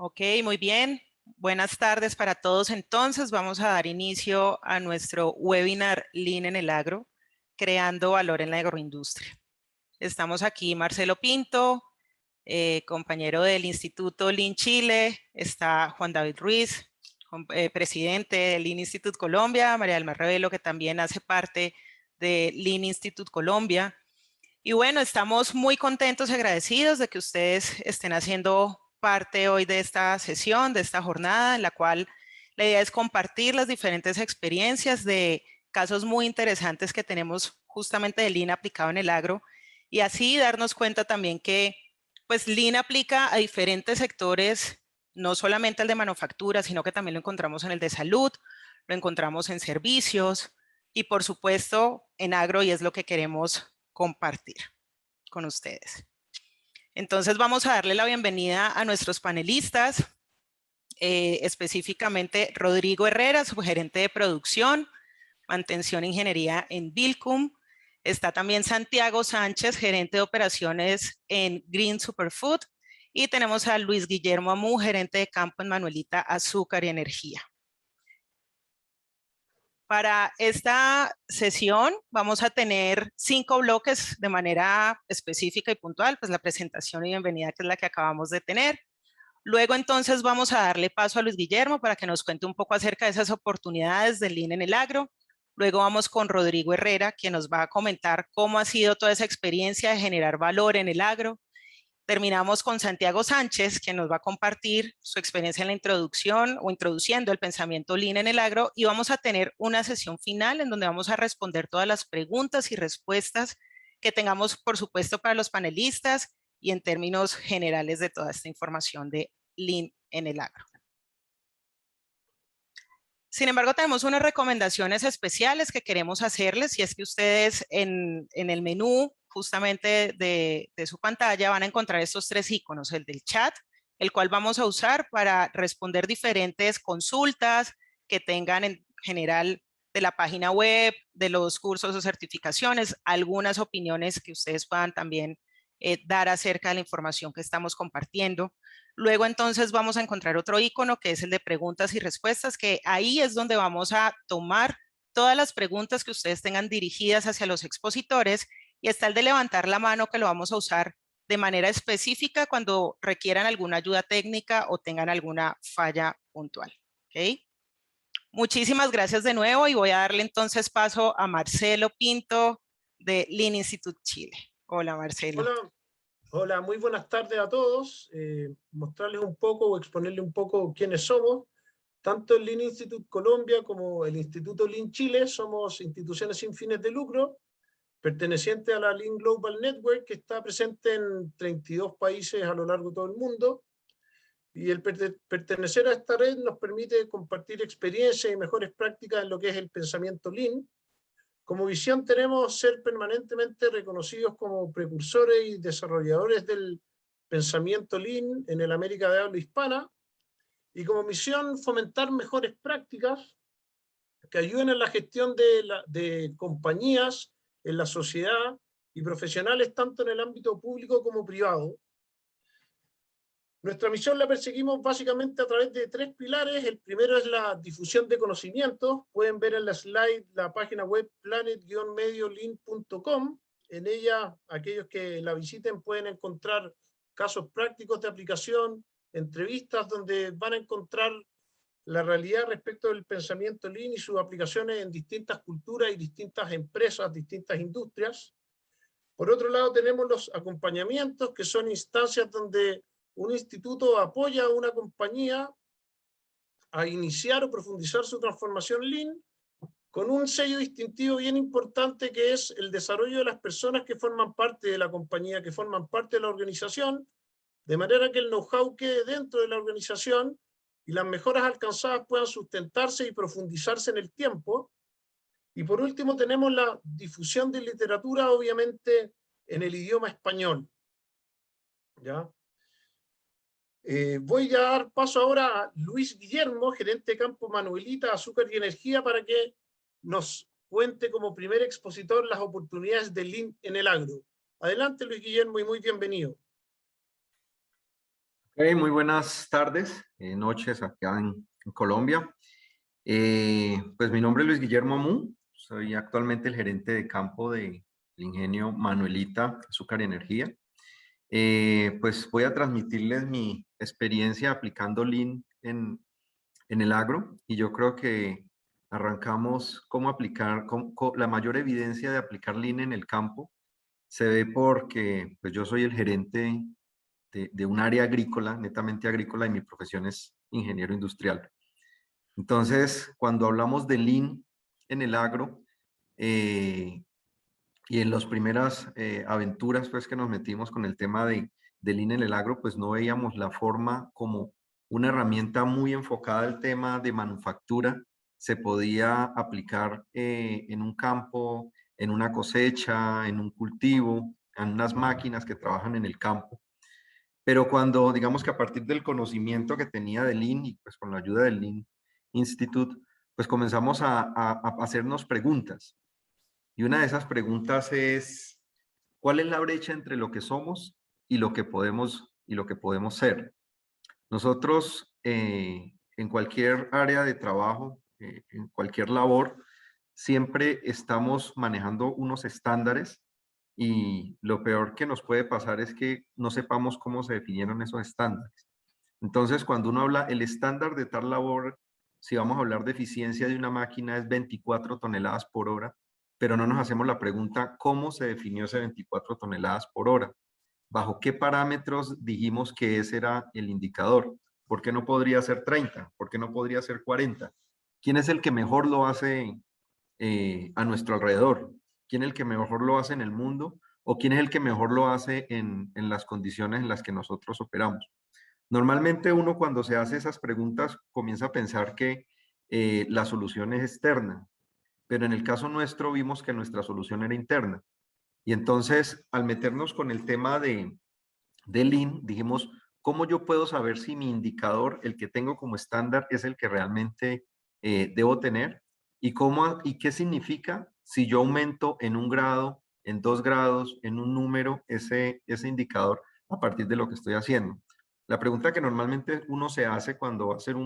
Ok, muy bien. Buenas tardes para todos. Entonces, vamos a dar inicio a nuestro webinar Lean en el agro, creando valor en la agroindustria. Estamos aquí Marcelo Pinto, compañero del Instituto Lean Chile, está Juan David Ruiz, presidente del Lean Institute Colombia, María del Mar Revelo, que también hace parte de Lean Institute Colombia. Y bueno, estamos muy contentos y agradecidos de que ustedes estén haciendo parte hoy de esta sesión, de esta jornada, en la cual la idea es compartir las diferentes experiencias de casos muy interesantes que tenemos justamente de Lean aplicado en el agro y así darnos cuenta también que pues Lean aplica a diferentes sectores, no solamente el de manufactura, sino que también lo encontramos en el de salud, lo encontramos en servicios y por supuesto en agro, y es lo que queremos compartir con ustedes. Entonces vamos a darle la bienvenida a nuestros panelistas, específicamente Rodrigo Herrera, subgerente de producción, mantención e ingeniería en Bilcum. Está también Santiago Sánchez, gerente de operaciones en Green Superfood. Y tenemos a Luis Guillermo Amú, gerente de campo en Manuelita Azúcar y Energía. Para esta sesión vamos a tener 5 bloques de manera específica y puntual, pues la presentación y bienvenida que es la que acabamos de tener. Luego entonces vamos a darle paso a Luis Guillermo para que nos cuente un poco acerca de esas oportunidades del Lean en el agro. Luego vamos con Rodrigo Herrera, quien nos va a comentar cómo ha sido toda esa experiencia de generar valor en el agro. Terminamos con Santiago Sánchez, que nos va a compartir su experiencia en la introducción o introduciendo el pensamiento Lean en el agro, y vamos a tener una sesión final en donde vamos a responder todas las preguntas y respuestas que tengamos, por supuesto, para los panelistas y en términos generales de toda esta información de Lean en el agro. Sin embargo, tenemos unas recomendaciones especiales que queremos hacerles, y es que ustedes en el menú justamente de su pantalla van a encontrar estos 3 iconos, el del chat, el cual vamos a usar para responder diferentes consultas que tengan en general de la página web, de los cursos o certificaciones, algunas opiniones que ustedes puedan también dar acerca de la información que estamos compartiendo. Luego entonces vamos a encontrar otro icono que es el de preguntas y respuestas, que ahí es donde vamos a tomar todas las preguntas que ustedes tengan dirigidas hacia los expositores, y está el de levantar la mano, que lo vamos a usar de manera específica cuando requieran alguna ayuda técnica o tengan alguna falla puntual. ¿Okay? Muchísimas gracias de nuevo y voy a darle entonces paso a Marcelo Pinto de Lean Institute Chile. Hola Marcelo. Hola. Hola, muy buenas tardes a todos. Mostrarles un poco o exponerles un poco quiénes somos. Tanto el Lean Institute Colombia como el Instituto Lean Chile somos instituciones sin fines de lucro, pertenecientes a la Lean Global Network, que está presente en 32 países a lo largo de todo el mundo. Y el pertenecer a esta red nos permite compartir experiencias y mejores prácticas en lo que es el pensamiento Lean. Como visión tenemos ser permanentemente reconocidos como precursores y desarrolladores del pensamiento Lean en el América de habla hispana, y como misión fomentar mejores prácticas que ayuden en la gestión de compañías, en la sociedad y profesionales tanto en el ámbito público como privado. Nuestra misión la perseguimos básicamente a través de 3 pilares. El primero es la difusión de conocimientos. Pueden ver en la slide la página web planet-mediolean.com. En ella, aquellos que la visiten pueden encontrar casos prácticos de aplicación, entrevistas donde van a encontrar la realidad respecto del pensamiento Lean y sus aplicaciones en distintas culturas y distintas empresas, distintas industrias. Por otro lado, tenemos los acompañamientos, que son instancias donde un instituto apoya a una compañía a iniciar o profundizar su transformación Lean, con un sello distintivo bien importante, que es el desarrollo de las personas que forman parte de la compañía, que forman parte de la organización, de manera que el know-how quede dentro de la organización y las mejoras alcanzadas puedan sustentarse y profundizarse en el tiempo. Y por último tenemos la difusión de literatura, obviamente en el idioma español. ¿Ya? Voy a dar paso ahora a Luis Guillermo, gerente de campo Manuelita Azúcar y Energía, para que nos cuente como primer expositor las oportunidades del Lean en el agro. Adelante, Luis Guillermo, y muy bienvenido. Muy buenas tardes, noches acá en Colombia. Pues mi nombre es Luis Guillermo Amu, soy actualmente el gerente de campo del ingenio Manuelita Azúcar y Energía. Pues voy a transmitirles mi experiencia aplicando Lean en el agro y yo creo que arrancamos cómo aplicar, la mayor evidencia de aplicar Lean en el campo se ve porque pues yo soy el gerente de un área agrícola, netamente agrícola, y mi profesión es ingeniero industrial. Entonces, cuando hablamos de Lean en el agro, y en las primeras aventuras pues, que nos metimos con el tema de Lean en el agro, pues no veíamos la forma como una herramienta muy enfocada al tema de manufactura se podía aplicar en un campo, en una cosecha, en un cultivo, en unas máquinas que trabajan en el campo. Pero cuando, digamos que a partir del conocimiento que tenía de Lean y pues con la ayuda del Lean Institute, pues comenzamos a hacernos preguntas. Y una de esas preguntas es, ¿cuál es la brecha entre lo que somos y lo que podemos ser? Nosotros en cualquier área de trabajo, en cualquier labor, siempre estamos manejando unos estándares y lo peor que nos puede pasar es que no sepamos cómo se definieron esos estándares. Entonces, cuando uno habla el estándar de tal labor, si vamos a hablar de eficiencia de una máquina es 24 toneladas por hora, pero no nos hacemos la pregunta cómo se definió ese 24 toneladas por hora. ¿Bajo qué parámetros dijimos que ese era el indicador? ¿Por qué no podría ser 30? ¿Por qué no podría ser 40? ¿Quién es el que mejor lo hace a nuestro alrededor? ¿Quién es el que mejor lo hace en el mundo? ¿O quién es el que mejor lo hace en las condiciones en las que nosotros operamos? Normalmente uno cuando se hace esas preguntas comienza a pensar que la solución es externa, pero en el caso nuestro vimos que nuestra solución era interna. Y entonces, al meternos con el tema de Lean, dijimos, ¿cómo yo puedo saber si mi indicador, el que tengo como estándar, es el que realmente debo tener? ¿Y qué significa si yo aumento en 1 grado, en 2 grados, en un número, ese indicador a partir de lo que estoy haciendo? La pregunta que normalmente uno se hace cuando va a hacer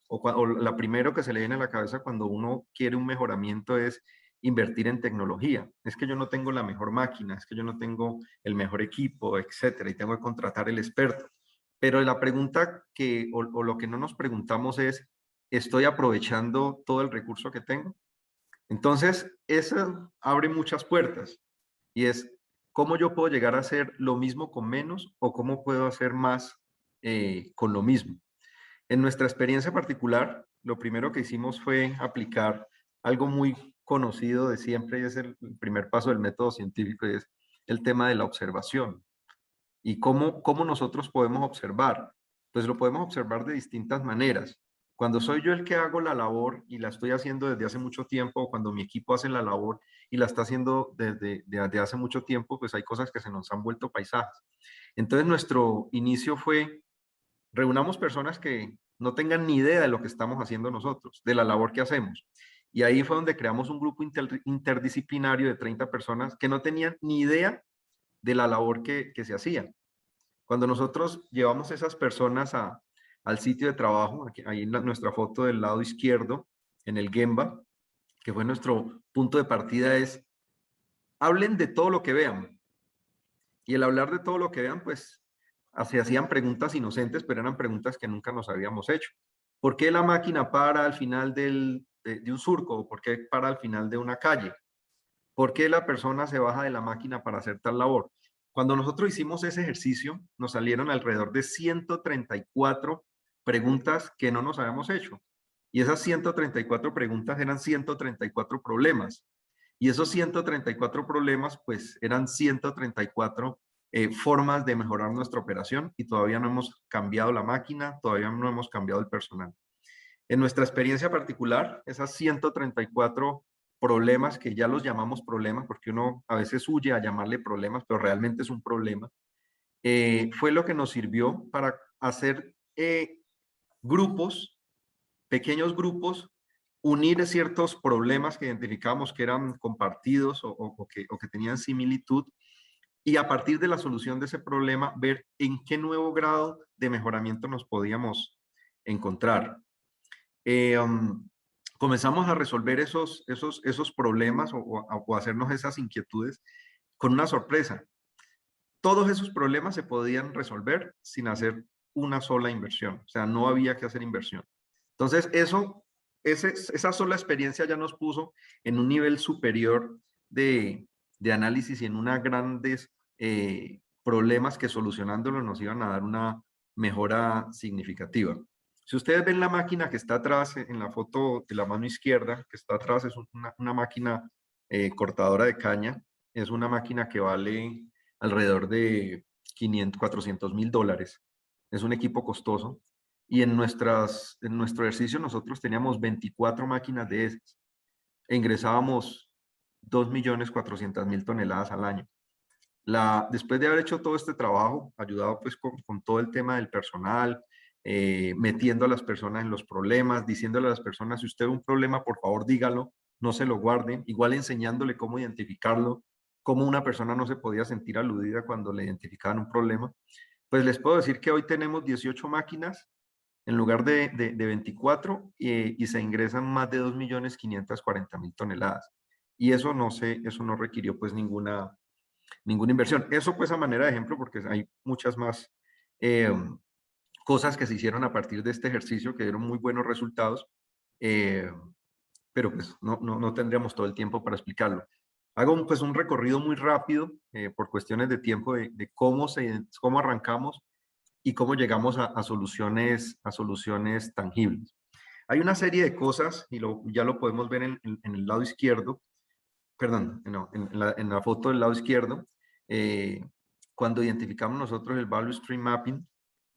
o la primero que se le viene a la cabeza cuando uno quiere un mejoramiento es invertir en tecnología. Es que yo no tengo la mejor máquina, es que yo no tengo el mejor equipo, etcétera, y tengo que contratar el experto. Pero la pregunta o lo que no nos preguntamos es, ¿estoy aprovechando todo el recurso que tengo? Entonces, eso abre muchas puertas y es, ¿cómo yo puedo llegar a hacer lo mismo con menos o cómo puedo hacer más con lo mismo? En nuestra experiencia particular, lo primero que hicimos fue aplicar algo muy conocido de siempre y es el primer paso del método científico y es el tema de la observación. ¿Y cómo nosotros podemos observar? Pues lo podemos observar de distintas maneras. Cuando soy yo el que hago la labor y la estoy haciendo desde hace mucho tiempo, o cuando mi equipo hace la labor y la está haciendo desde hace mucho tiempo, pues hay cosas que se nos han vuelto paisajes. Entonces nuestro inicio fue reunamos personas que no tengan ni idea de lo que estamos haciendo nosotros, de la labor que hacemos. Y ahí fue donde creamos un grupo interdisciplinario de 30 personas que no tenían ni idea de la labor que se hacía. Cuando nosotros llevamos esas personas al sitio de trabajo, aquí, ahí en nuestra foto del lado izquierdo, en el Gemba, que fue nuestro punto de partida, es hablen de todo lo que vean. Y el hablar de todo lo que vean, pues se hacían preguntas inocentes, pero eran preguntas que nunca nos habíamos hecho. ¿Por qué la máquina para al final de un surco? ¿Por qué para al final de una calle? ¿Por qué la persona se baja de la máquina para hacer tal labor? Cuando nosotros hicimos ese ejercicio, nos salieron alrededor de 134 preguntas que no nos habíamos hecho. Y esas 134 preguntas eran 134 problemas. Y esos 134 problemas, pues eran 134 formas de mejorar nuestra operación y todavía no hemos cambiado la máquina, todavía no hemos cambiado el personal. En nuestra experiencia particular, esas 134 problemas, que ya los llamamos problemas, porque uno a veces huye a llamarle problemas, pero realmente es un problema, fue lo que nos sirvió para hacer grupos, pequeños grupos, unir ciertos problemas que identificamos que eran compartidos o que tenían similitud y a partir de la solución de ese problema, ver en qué nuevo grado de mejoramiento nos podíamos encontrar. Comenzamos a resolver esos problemas o hacernos esas inquietudes con una sorpresa. Todos esos problemas se podían resolver sin hacer una sola inversión, o sea, no había que hacer inversión. Entonces, esa sola experiencia ya nos puso en un nivel superior de análisis y en unos grandes problemas que solucionándolos nos iban a dar una mejora significativa. Si ustedes ven la máquina que está atrás, en la foto de la mano izquierda, que está atrás, es una máquina cortadora de caña. Es una máquina que vale alrededor de 400.000 dólares. Es un equipo costoso. Y en nuestro ejercicio nosotros teníamos 24 máquinas de esas. E ingresábamos 2.400.000 toneladas al año. Después de haber hecho todo este trabajo, ayudado pues con todo el tema del personal, metiendo a las personas en los problemas, diciéndole a las personas, si usted ve un problema, por favor dígalo, no se lo guarden, igual enseñándole cómo identificarlo, cómo una persona no se podía sentir aludida cuando le identificaban un problema. Pues les puedo decir que hoy tenemos 18 máquinas en lugar de 24 y se ingresan más de 2.540.000 toneladas. Y eso no requirió pues ninguna inversión. Eso pues a manera de ejemplo, porque hay muchas más cosas que se hicieron a partir de este ejercicio que dieron muy buenos resultados, pero pues no tendríamos todo el tiempo para explicarlo. Hago pues un recorrido muy rápido por cuestiones de tiempo de cómo arrancamos y cómo llegamos a soluciones tangibles. Hay una serie de cosas, y ya lo podemos ver en el lado izquierdo, perdón, no, en la foto del lado izquierdo, cuando identificamos nosotros el Value Stream Mapping,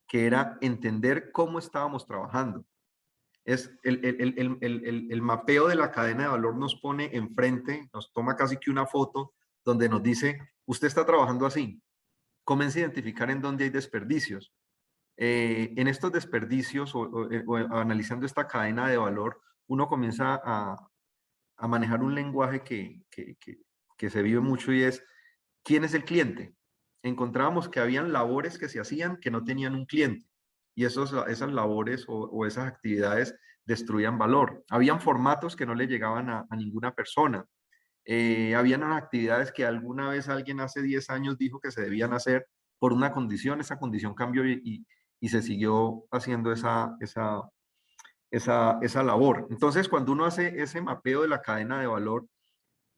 que era entender cómo estábamos trabajando. Es el mapeo de la cadena de valor nos pone enfrente, nos toma casi que una foto donde nos dice, usted está trabajando así, comienza a identificar en dónde hay desperdicios. En estos desperdicios o analizando esta cadena de valor, uno comienza a manejar un lenguaje que se vive mucho y es, ¿quién es el cliente? Encontrábamos que habían labores que se hacían que no tenían un cliente y esas labores o esas actividades destruían valor. Habían formatos que no le llegaban a ninguna persona. Habían actividades que alguna vez alguien hace 10 años dijo que se debían hacer por una condición, esa condición cambió y se siguió haciendo esa labor. Entonces, cuando uno hace ese mapeo de la cadena de valor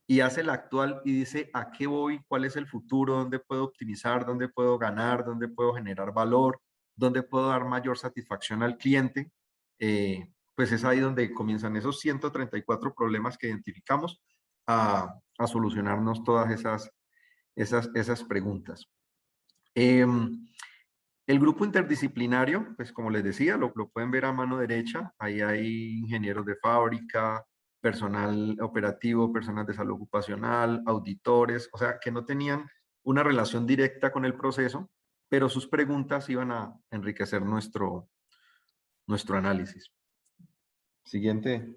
y hace la actual y dice a qué voy, cuál es el futuro, dónde puedo optimizar, dónde puedo ganar, dónde puedo generar valor, dónde puedo dar mayor satisfacción al cliente, pues es ahí donde comienzan esos 134 problemas que identificamos a solucionarnos todas esas preguntas. El grupo interdisciplinario, pues como les decía, lo pueden ver a mano derecha. Ahí hay ingenieros de fábrica, personal operativo, personas de salud ocupacional, auditores, o sea, que no tenían una relación directa con el proceso, pero sus preguntas iban a enriquecer nuestro análisis. Siguiente.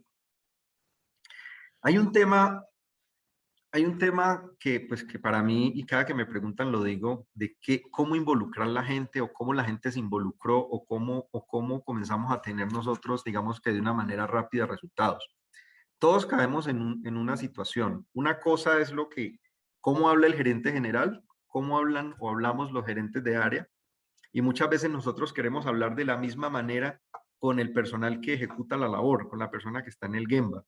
Hay un tema que, pues, que para mí, y cada que me preguntan lo digo, de cómo involucrar a la gente o cómo la gente se involucró o cómo comenzamos a tener nosotros, digamos que de una manera rápida resultados. Todos caemos en una situación. Una cosa es cómo habla el gerente general, cómo hablan o hablamos los gerentes de área, y muchas veces nosotros queremos hablar de la misma manera con el personal que ejecuta la labor, con la persona que está en el Gemba.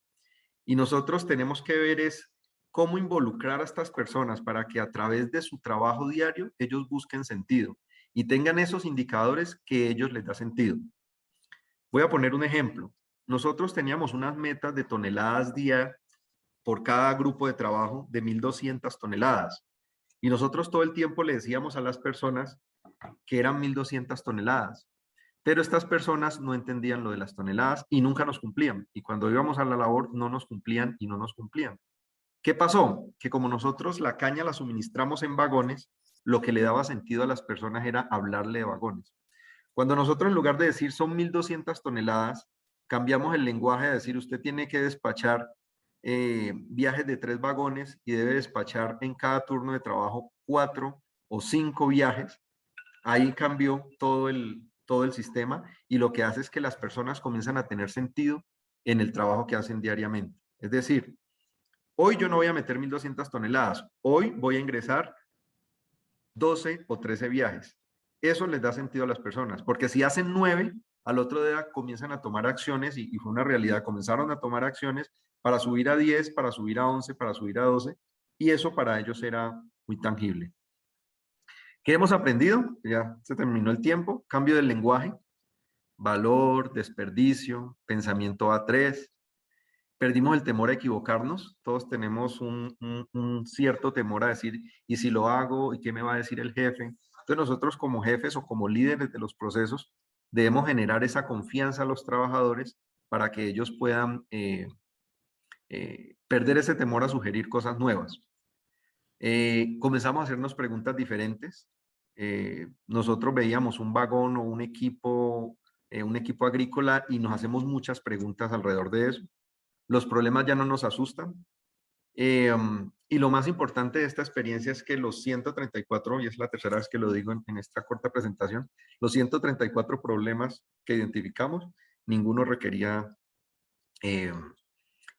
Y nosotros tenemos que ver es cómo involucrar a estas personas para que a través de su trabajo diario ellos busquen sentido y tengan esos indicadores que ellos les da sentido. Voy a poner un ejemplo. Nosotros teníamos unas metas de toneladas día por cada grupo de trabajo de 1.200 toneladas. Y nosotros todo el tiempo le decíamos a las personas que eran 1.200 toneladas. Pero estas personas no entendían lo de las toneladas y nunca nos cumplían. Y cuando íbamos a la labor no nos cumplían y no nos cumplían. ¿Qué pasó? Que como nosotros la caña la suministramos en vagones, lo que le daba sentido a las personas era hablarle de vagones. Cuando nosotros en lugar de decir son 1.200 toneladas, cambiamos el lenguaje a decir usted tiene que despachar viajes de 3 vagones y debe despachar en cada turno de trabajo 4 o 5 viajes, ahí cambió todo el sistema y lo que hace es que las personas comienzan a tener sentido en el trabajo que hacen diariamente. Es decir, hoy yo no voy a meter 1.200 toneladas, hoy voy a ingresar 12 o 13 viajes. Eso les da sentido a las personas, porque si hacen 9, al otro día comienzan a tomar acciones y fue una realidad, comenzaron a tomar acciones para subir a 10, para subir a 11, para subir a 12, y eso para ellos era muy tangible. ¿Qué hemos aprendido? Ya se terminó el tiempo. Cambio del lenguaje, valor, desperdicio, pensamiento A3. Perdimos el temor a equivocarnos. Todos tenemos un cierto temor a decir, ¿y si lo hago? ¿Y qué me va a decir el jefe? Entonces nosotros como jefes o como líderes de los procesos debemos generar esa confianza a los trabajadores para que ellos puedan perder ese temor a sugerir cosas nuevas. Comenzamos a hacernos preguntas diferentes. Nosotros veíamos un vagón o un equipo agrícola y nos hacemos muchas preguntas alrededor de eso. Los problemas ya no nos asustan. Y lo más importante de esta experiencia es que los 134, y es la tercera vez que lo digo en esta corta presentación, los 134 problemas que identificamos, ninguno requería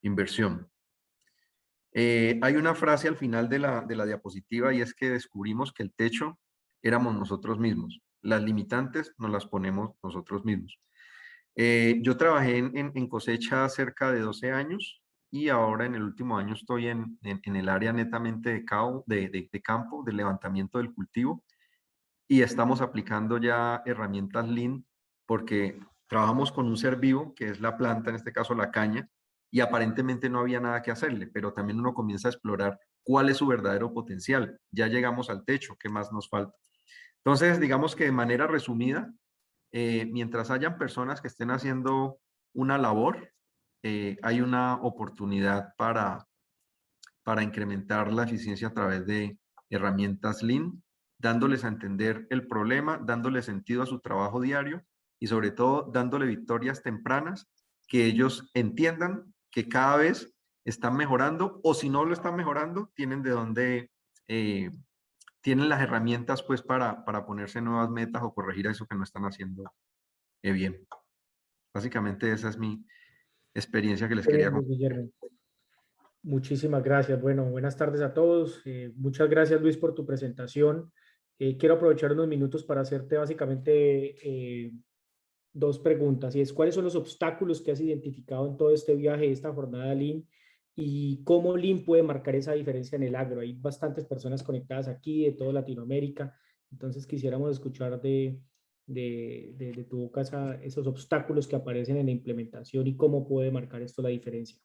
inversión. Hay una frase al final de la diapositiva y es que descubrimos que el techo éramos nosotros mismos. Las limitantes nos las ponemos nosotros mismos. Yo trabajé en cosecha cerca de 12 años y ahora en el último año estoy en el área netamente de campo, de levantamiento del cultivo, y estamos aplicando ya herramientas Lean porque trabajamos con un ser vivo, que es la planta, en este caso la caña, y aparentemente no había nada que hacerle, pero también uno comienza a explorar cuál es su verdadero potencial. Ya llegamos al techo, ¿qué más nos falta? Entonces, digamos que de manera resumida, mientras hayan personas que estén haciendo una labor, hay una oportunidad para incrementar la eficiencia a través de herramientas Lean, dándoles a entender el problema, dándole sentido a su trabajo diario y sobre todo dándole victorias tempranas que ellos entiendan que cada vez están mejorando o si no lo están mejorando, tienen de dónde, tienen las herramientas pues para ponerse nuevas metas o corregir eso que no están haciendo bien. Básicamente esa es mi experiencia que les quería Luis Guillermo. Muchísimas gracias. Bueno, buenas tardes a todos. Muchas gracias, Luis, por tu presentación. Quiero aprovechar unos minutos para hacerte básicamente dos preguntas. Y es, ¿cuáles son los obstáculos que has identificado en todo este viaje, esta jornada Lean? Y cómo Lean puede marcar esa diferencia en el agro. Hay bastantes personas conectadas aquí de toda Latinoamérica. Entonces quisiéramos escuchar de tu boca esos obstáculos que aparecen en la implementación y cómo puede marcar esto la diferencia.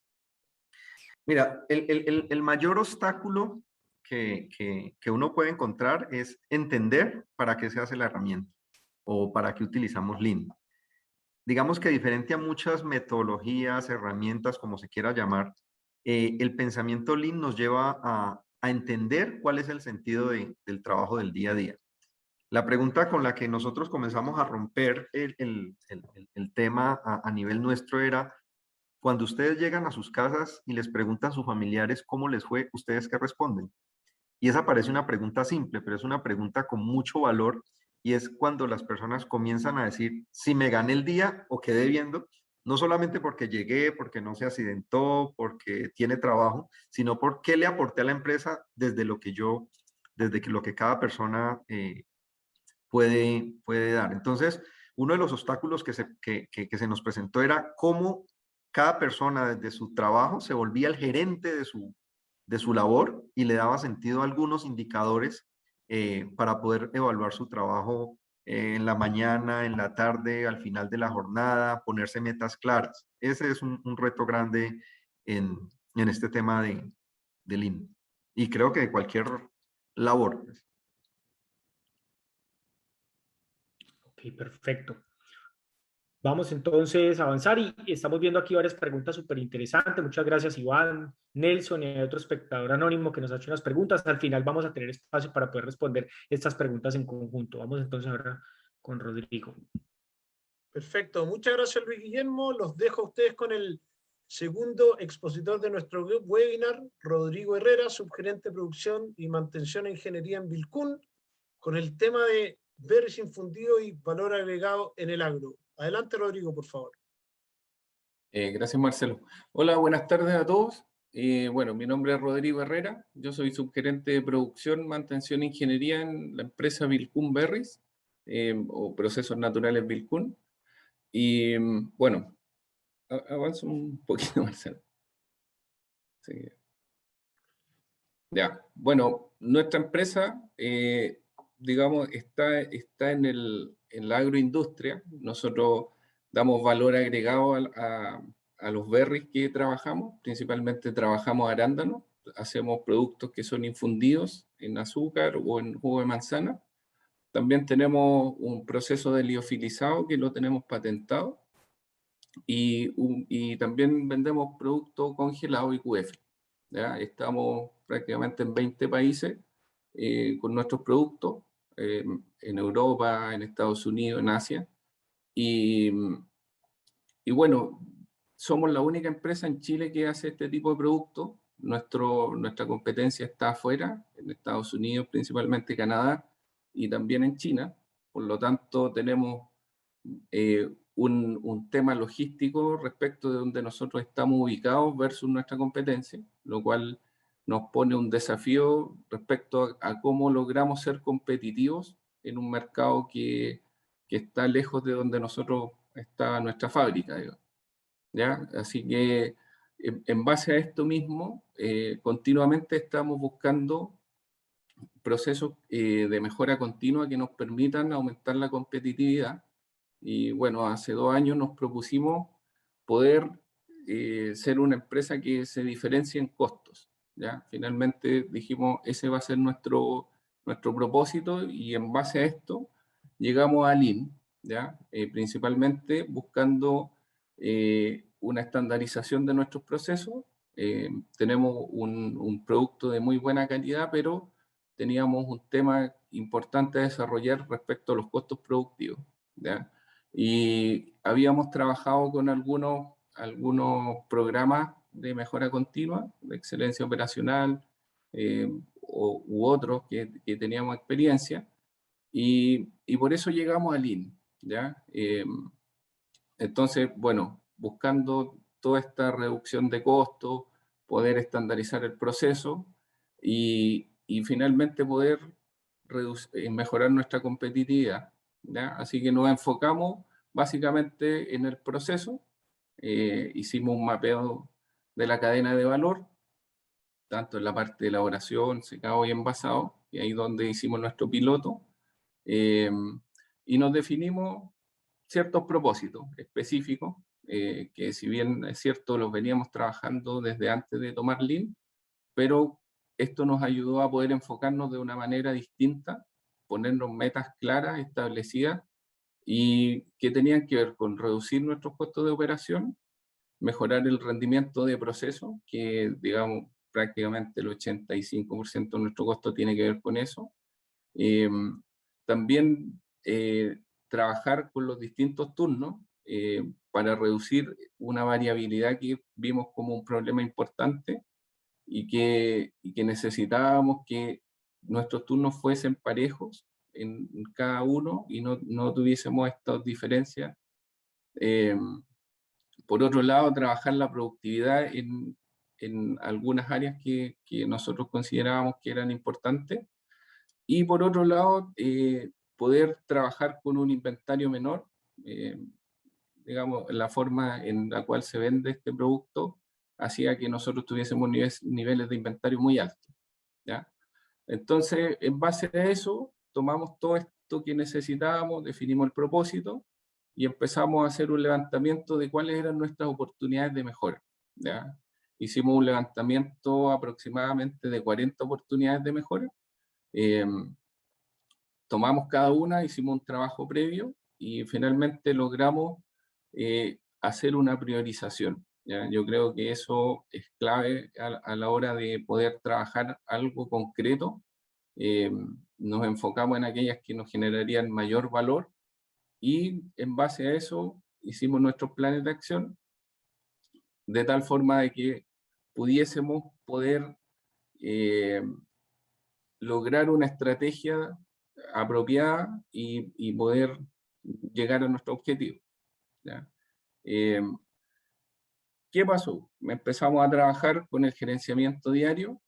Mira, el mayor obstáculo que uno puede encontrar es entender para qué se hace la herramienta o para qué utilizamos Lean. Digamos que diferente a muchas metodologías, herramientas, como se quiera llamar, el pensamiento Lean nos lleva a entender cuál es el sentido del trabajo del día a día. La pregunta con la que nosotros comenzamos a romper el tema a nivel nuestro era, cuando ustedes llegan a sus casas y les preguntan a sus familiares cómo les fue, ¿ustedes qué responden? Y esa parece una pregunta simple, pero es una pregunta con mucho valor y es cuando las personas comienzan a decir si me gané el día o quedé viendo, no solamente porque llegué, porque no se accidentó, porque tiene trabajo, sino porque le aporté a la empresa desde lo que lo que cada persona puede dar. Entonces, uno de los obstáculos que se nos presentó era cómo cada persona desde su trabajo se volvía el gerente de su labor y le daba sentido a algunos indicadores para poder evaluar su trabajo en la mañana, en la tarde, al final de la jornada, ponerse metas claras. Ese es un reto grande en este tema de Lean. Y creo que de cualquier labor. Ok, perfecto. Vamos entonces a avanzar y estamos viendo aquí varias preguntas súper interesantes. Muchas gracias, Iván, Nelson y otro espectador anónimo que nos ha hecho unas preguntas. Al final vamos a tener espacio para poder responder estas preguntas en conjunto. Vamos entonces ahora con Rodrigo. Perfecto. Muchas gracias, Luis Guillermo. Los dejo a ustedes con el Segundo expositor de nuestro webinar, Rodrigo Herrera, subgerente de producción y mantención e ingeniería en Vilcún, con el tema de berries infundido y valor agregado en el agro. Adelante, Rodrigo, por favor. Gracias, Marcelo. Hola, buenas tardes a todos. Bueno, mi nombre es Rodrigo Herrera. Yo soy subgerente de producción, mantención e ingeniería en la empresa Vilcún Berries, o Procesos Naturales Vilcún. Y bueno, avanzo un poquito, Marcelo. Sí. Ya, bueno, nuestra empresa, digamos, está en la agroindustria. Nosotros damos valor agregado a los berries que trabajamos. Principalmente trabajamos arándanos, hacemos productos que son infundidos en azúcar o en jugo de manzana. También tenemos un proceso de liofilizado que lo tenemos patentado. Y también vendemos productos congelados y QF. ¿Ya? Estamos prácticamente en 20 países con nuestros productos, en Europa, en Estados Unidos, en Asia. Y bueno, somos la única empresa en Chile que hace este tipo de productos. Nuestra competencia está afuera, en Estados Unidos, principalmente Canadá, y también en China. Por lo tanto, tenemos un tema logístico respecto de donde nosotros estamos ubicados versus nuestra competencia, lo cual nos pone un desafío respecto a cómo logramos ser competitivos en un mercado que está lejos de donde nosotros está nuestra fábrica, digamos. ¿Ya? Así que en base a esto mismo, continuamente estamos buscando procesos de mejora continua que nos permitan aumentar la competitividad. Y bueno, hace 2 años nos propusimos poder ser una empresa que se diferencie en costos. ¿Ya? Finalmente dijimos, ese va a ser nuestro propósito, y en base a esto llegamos a Lean, ¿ya? Principalmente buscando una estandarización de nuestros procesos. Tenemos un producto de muy buena calidad, pero teníamos un tema importante a desarrollar respecto a los costos productivos, ¿ya? Y habíamos trabajado con algunos programas de mejora continua, de excelencia operacional, u otros que teníamos experiencia, y por eso llegamos a Lean, ¿ya? Entonces, bueno, buscando toda esta reducción de costos, poder estandarizar el proceso y finalmente poder mejorar nuestra competitividad, ¿ya? Así que nos enfocamos básicamente en el proceso. Hicimos un mapeo de la cadena de valor, tanto en la parte de elaboración, secado y envasado, y ahí donde hicimos nuestro piloto, y nos definimos ciertos propósitos específicos, que si bien es cierto los veníamos trabajando desde antes de tomar Lean, pero esto nos ayudó a poder enfocarnos de una manera distinta, ponernos metas claras, establecidas, y que tenían que ver con reducir nuestros costos de operación, mejorar el rendimiento de proceso, que digamos prácticamente el 85% de nuestro costo tiene que ver con eso. También trabajar con los distintos turnos para reducir una variabilidad que vimos como un problema importante, y que necesitábamos que nuestros turnos fuesen parejos en cada uno y no tuviésemos estas diferencias. Por otro lado, trabajar la productividad en algunas áreas que nosotros considerábamos que eran importantes, y por otro lado, poder trabajar con un inventario menor. Digamos, la forma en la cual se vende este producto hacía que nosotros tuviésemos niveles de inventario muy altos, ¿ya? Entonces, en base a eso, tomamos todo esto que necesitábamos, definimos el propósito y empezamos a hacer un levantamiento de cuáles eran nuestras oportunidades de mejora, ¿ya? Hicimos un levantamiento aproximadamente de 40 oportunidades de mejora. Tomamos cada una, hicimos un trabajo previo y finalmente logramos hacer una priorización, ¿ya? Yo creo que eso es clave a la hora de poder trabajar algo concreto. Nos enfocamos en aquellas que nos generarían mayor valor, y en base a eso hicimos nuestros planes de acción, de tal forma de que pudiésemos poder lograr una estrategia apropiada y poder llegar a nuestro objetivo, ¿ya? ¿Qué pasó? Empezamos a trabajar con el gerenciamiento diario,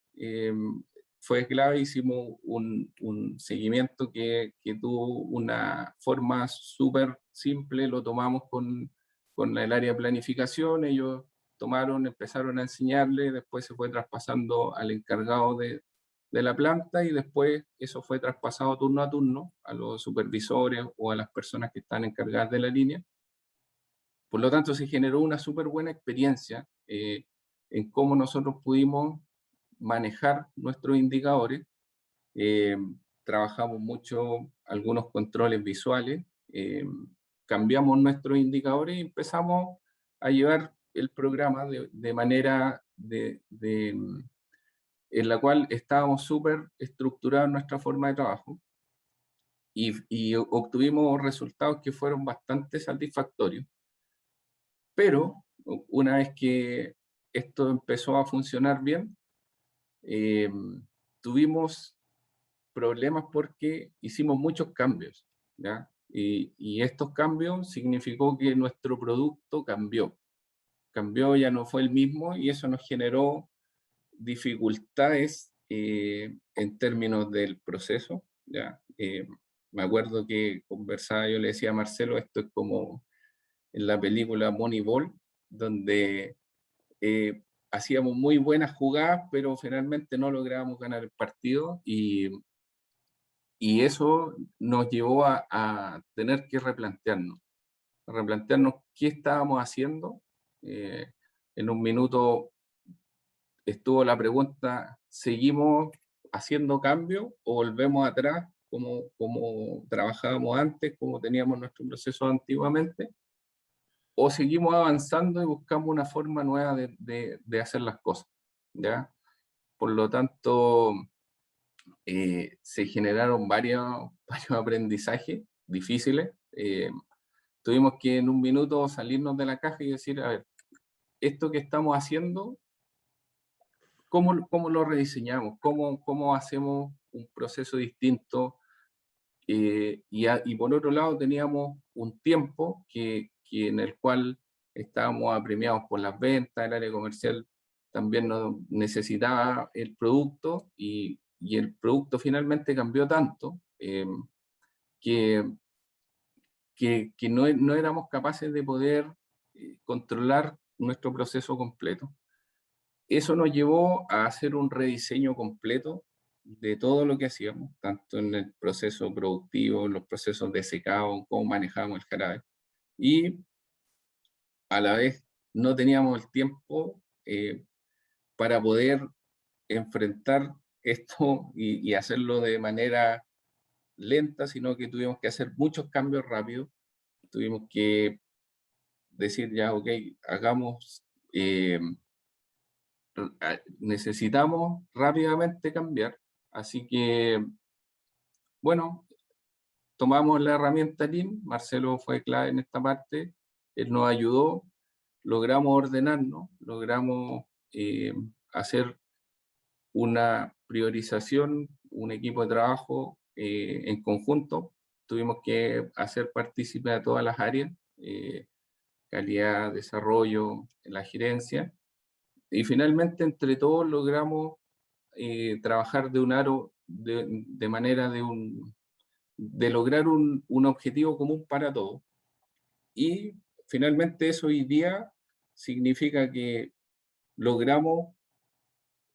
fue clave, hicimos un seguimiento que tuvo una forma súper simple, lo tomamos con el área de planificación, ellos tomaron, empezaron a enseñarle, después se fue traspasando al encargado de la planta y después eso fue traspasado turno a turno a los supervisores o a las personas que están encargadas de la línea. Por lo tanto, se generó una súper buena experiencia en cómo nosotros pudimos manejar nuestros indicadores. Trabajamos mucho algunos controles visuales, cambiamos nuestros indicadores y empezamos a llevar el programa de manera en la cual estábamos súper estructurados en nuestra forma de trabajo y obtuvimos resultados que fueron bastante satisfactorios. Pero una vez que esto empezó a funcionar bien, tuvimos problemas porque hicimos muchos cambios, ¿ya? Y estos cambios significó que nuestro producto cambió, ya no fue el mismo y eso nos generó dificultades en términos del proceso, ¿ya? Me acuerdo que conversaba, yo le decía a Marcelo, esto es como en la película Moneyball, donde hacíamos muy buenas jugadas, pero finalmente no lográbamos ganar el partido y eso nos llevó a tener que replantearnos qué estábamos haciendo. En un minuto estuvo la pregunta, ¿seguimos haciendo cambios o volvemos atrás como trabajábamos antes, como teníamos nuestro proceso antiguamente? ¿O seguimos avanzando y buscamos una forma nueva de hacer las cosas, ¿ya? Por lo tanto, se generaron varios aprendizajes difíciles. Tuvimos que en un minuto salirnos de la caja y decir, a ver, esto que estamos haciendo, ¿cómo lo rediseñamos? ¿Cómo hacemos un proceso distinto? Y por otro lado teníamos un tiempo en el cual estábamos apremiados por las ventas, el área comercial también necesitaba el producto y el producto finalmente cambió tanto que no éramos capaces de poder controlar nuestro proceso completo. Eso nos llevó a hacer un rediseño completo de todo lo que hacíamos, tanto en el proceso productivo, en los procesos de secado, cómo manejábamos el jarabe. Y a la vez no teníamos el tiempo para poder enfrentar esto y hacerlo de manera lenta, sino que tuvimos que hacer muchos cambios rápidos. Tuvimos que decir ya, ok, hagamos, necesitamos rápidamente cambiar. Así que, bueno, tomamos la herramienta Lean, Marcelo fue clave en esta parte, él nos ayudó, logramos ordenarnos, logramos hacer una priorización, un equipo de trabajo en conjunto, tuvimos que hacer partícipe a todas las áreas, calidad, desarrollo, la gerencia, y finalmente entre todos logramos trabajar de manera de lograr un objetivo común para todos. Y finalmente eso hoy día significa que logramos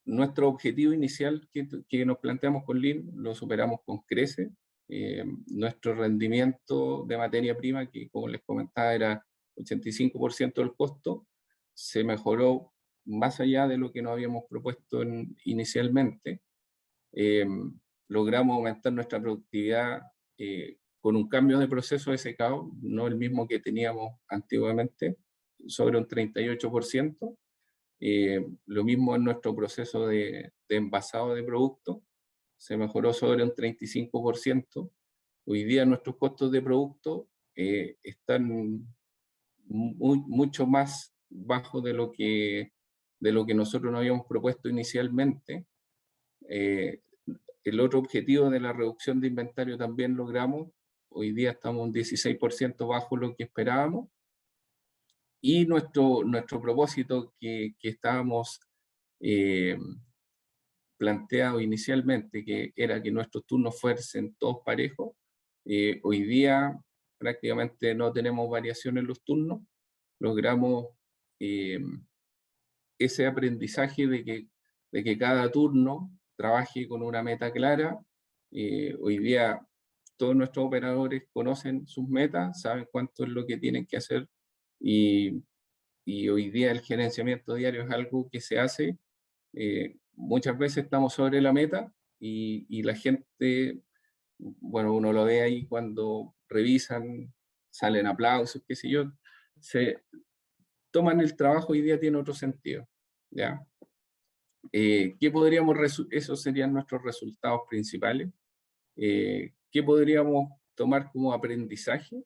nuestro objetivo inicial que nos planteamos con Lean, lo superamos con creces. Nuestro rendimiento de materia prima, que como les comentaba era 85% del costo, se mejoró más allá de lo que nos habíamos propuesto inicialmente. Logramos aumentar nuestra productividad con un cambio de proceso de secado, no el mismo que teníamos antiguamente, sobre un 38%. Lo mismo en nuestro proceso de envasado de productos, se mejoró sobre un 35%. Hoy día nuestros costos de producto están mucho más bajo de lo que nosotros nos habíamos propuesto inicialmente. El otro objetivo de la reducción de inventario también logramos. Hoy día estamos un 16% bajo lo que esperábamos. Y nuestro propósito que estábamos planteado inicialmente, que era que nuestros turnos fuesen todos parejos, hoy día prácticamente no tenemos variación en los turnos. Logramos ese aprendizaje de que cada turno trabaje con una meta clara. Hoy día todos nuestros operadores conocen sus metas, saben cuánto es lo que tienen que hacer, y hoy día el gerenciamiento diario es algo que se hace. Muchas veces estamos sobre la meta y la gente, bueno, uno lo ve ahí cuando revisan, salen aplausos, qué sé yo, se toman el trabajo. Hoy día tiene otro sentido, ¿ya? ¿Qué podríamos esos serían nuestros resultados principales? ¿Qué podríamos tomar como aprendizaje?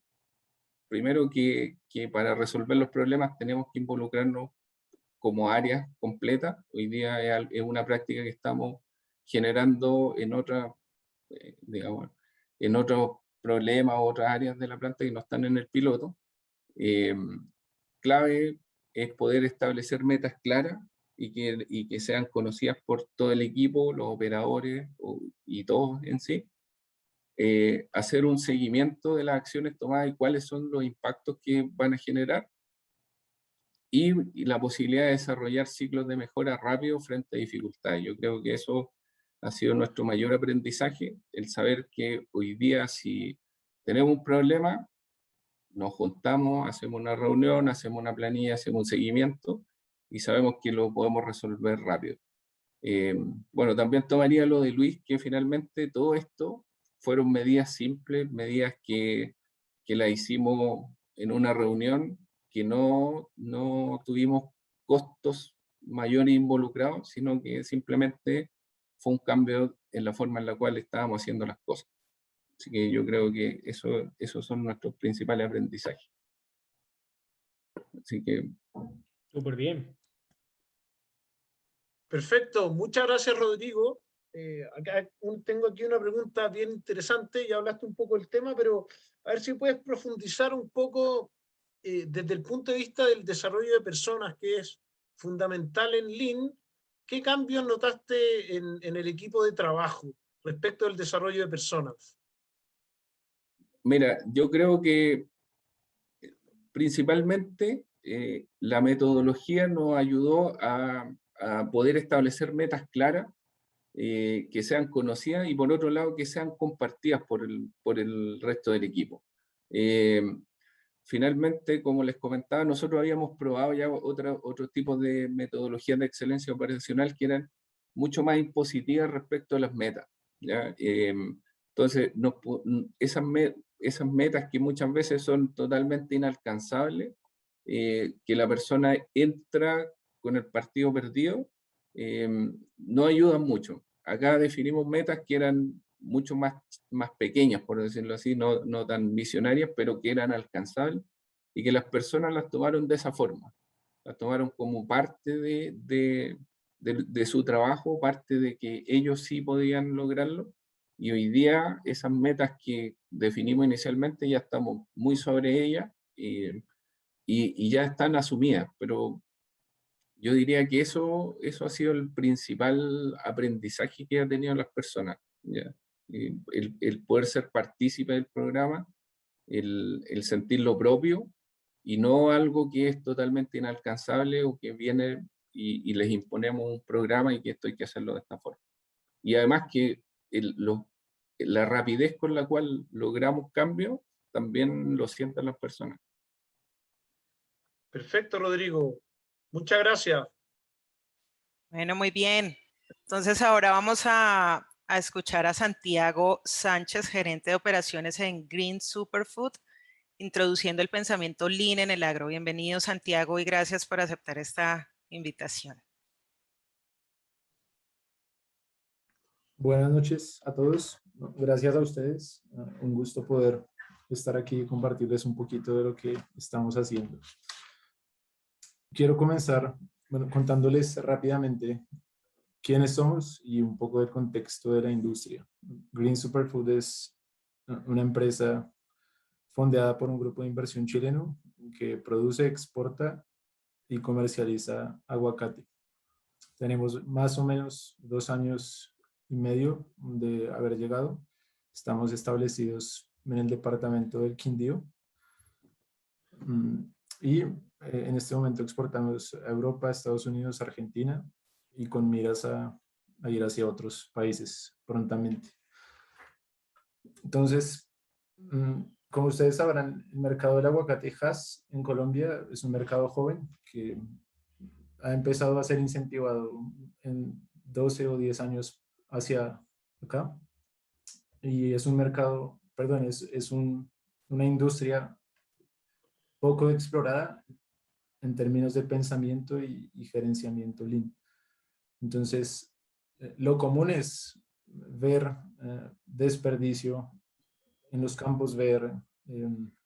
Primero, que para resolver los problemas tenemos que involucrarnos como áreas completas. Hoy día es una práctica que estamos generando en otras, digamos, en otros problemas o otras áreas de la planta que no están en el piloto. Clave es poder establecer metas claras y que sean conocidas por todo el equipo, los operadores y todos en sí. Hacer un seguimiento de las acciones tomadas y cuáles son los impactos que van a generar, y la posibilidad de desarrollar ciclos de mejora rápido frente a dificultades. Yo creo que eso ha sido nuestro mayor aprendizaje, el saber que hoy día, si tenemos un problema, nos juntamos, hacemos una reunión, hacemos una planilla, hacemos un seguimiento y sabemos que lo podemos resolver rápido. Bueno, también tomaría lo de Luis, que finalmente todo esto fueron medidas simples, medidas que la hicimos en una reunión, que no tuvimos costos mayores involucrados, sino que simplemente fue un cambio en la forma en la cual estábamos haciendo las cosas. Así que yo creo que esos son nuestros principales aprendizajes. Así que... Súper bien. Perfecto, muchas gracias, Rodrigo. Acá tengo aquí una pregunta bien interesante. Ya hablaste un poco del tema, pero a ver si puedes profundizar un poco desde el punto de vista del desarrollo de personas, que es fundamental en Lean. ¿Qué cambios notaste en el equipo de trabajo respecto del desarrollo de personas? Mira, yo creo que principalmente la metodología nos ayudó a poder establecer metas claras, que sean conocidas, y por otro lado que sean compartidas por el resto del equipo. Finalmente, como les comentaba, nosotros habíamos probado ya otros tipos de metodologías de excelencia operacional que eran mucho más impositivas respecto a las metas, ¿ya? Entonces, esas metas que muchas veces son totalmente inalcanzables, que la persona entra con el partido perdido, no ayudan mucho. Acá definimos metas que eran mucho más pequeñas, por decirlo así, no tan visionarias, pero que eran alcanzables, y que las personas las tomaron de esa forma. Las tomaron como parte de su trabajo, parte de que ellos sí podían lograrlo, y hoy día esas metas que definimos inicialmente ya estamos muy sobre ellas, y ya están asumidas, pero yo diría que eso ha sido el principal aprendizaje que han tenido las personas, ¿ya? El poder ser partícipe del programa, el sentir lo propio, y no algo que es totalmente inalcanzable o que viene y les imponemos un programa y que esto hay que hacerlo de esta forma. Y además que la rapidez con la cual logramos cambios también lo sienten las personas. Perfecto, Rodrigo. Muchas gracias. Bueno, muy bien. Entonces ahora vamos a escuchar a Santiago Sánchez, gerente de operaciones en Green Superfood, introduciendo el pensamiento Lean en el agro. Bienvenido, Santiago, y gracias por aceptar esta invitación. Buenas noches a todos. Gracias a ustedes. Un gusto poder estar aquí y compartirles un poquito de lo que estamos haciendo. Quiero comenzar, bueno, contándoles rápidamente quiénes somos y un poco del contexto de la industria. Green Superfood es una empresa fondeada por un grupo de inversión chileno que produce, exporta y comercializa aguacate. Tenemos más o menos 2 años y medio de haber llegado. Estamos establecidos en el departamento del Quindío. Y en este momento exportamos a Europa, Estados Unidos, Argentina y con miras a ir hacia otros países prontamente. Entonces, como ustedes sabrán, el mercado del aguacate Hass en Colombia es un mercado joven que ha empezado a ser incentivado en 12 o 10 años hacia acá. Y es un mercado, perdón, una industria poco explorada en términos de pensamiento y gerenciamiento Lean. Entonces, lo común es ver desperdicio en los campos, ver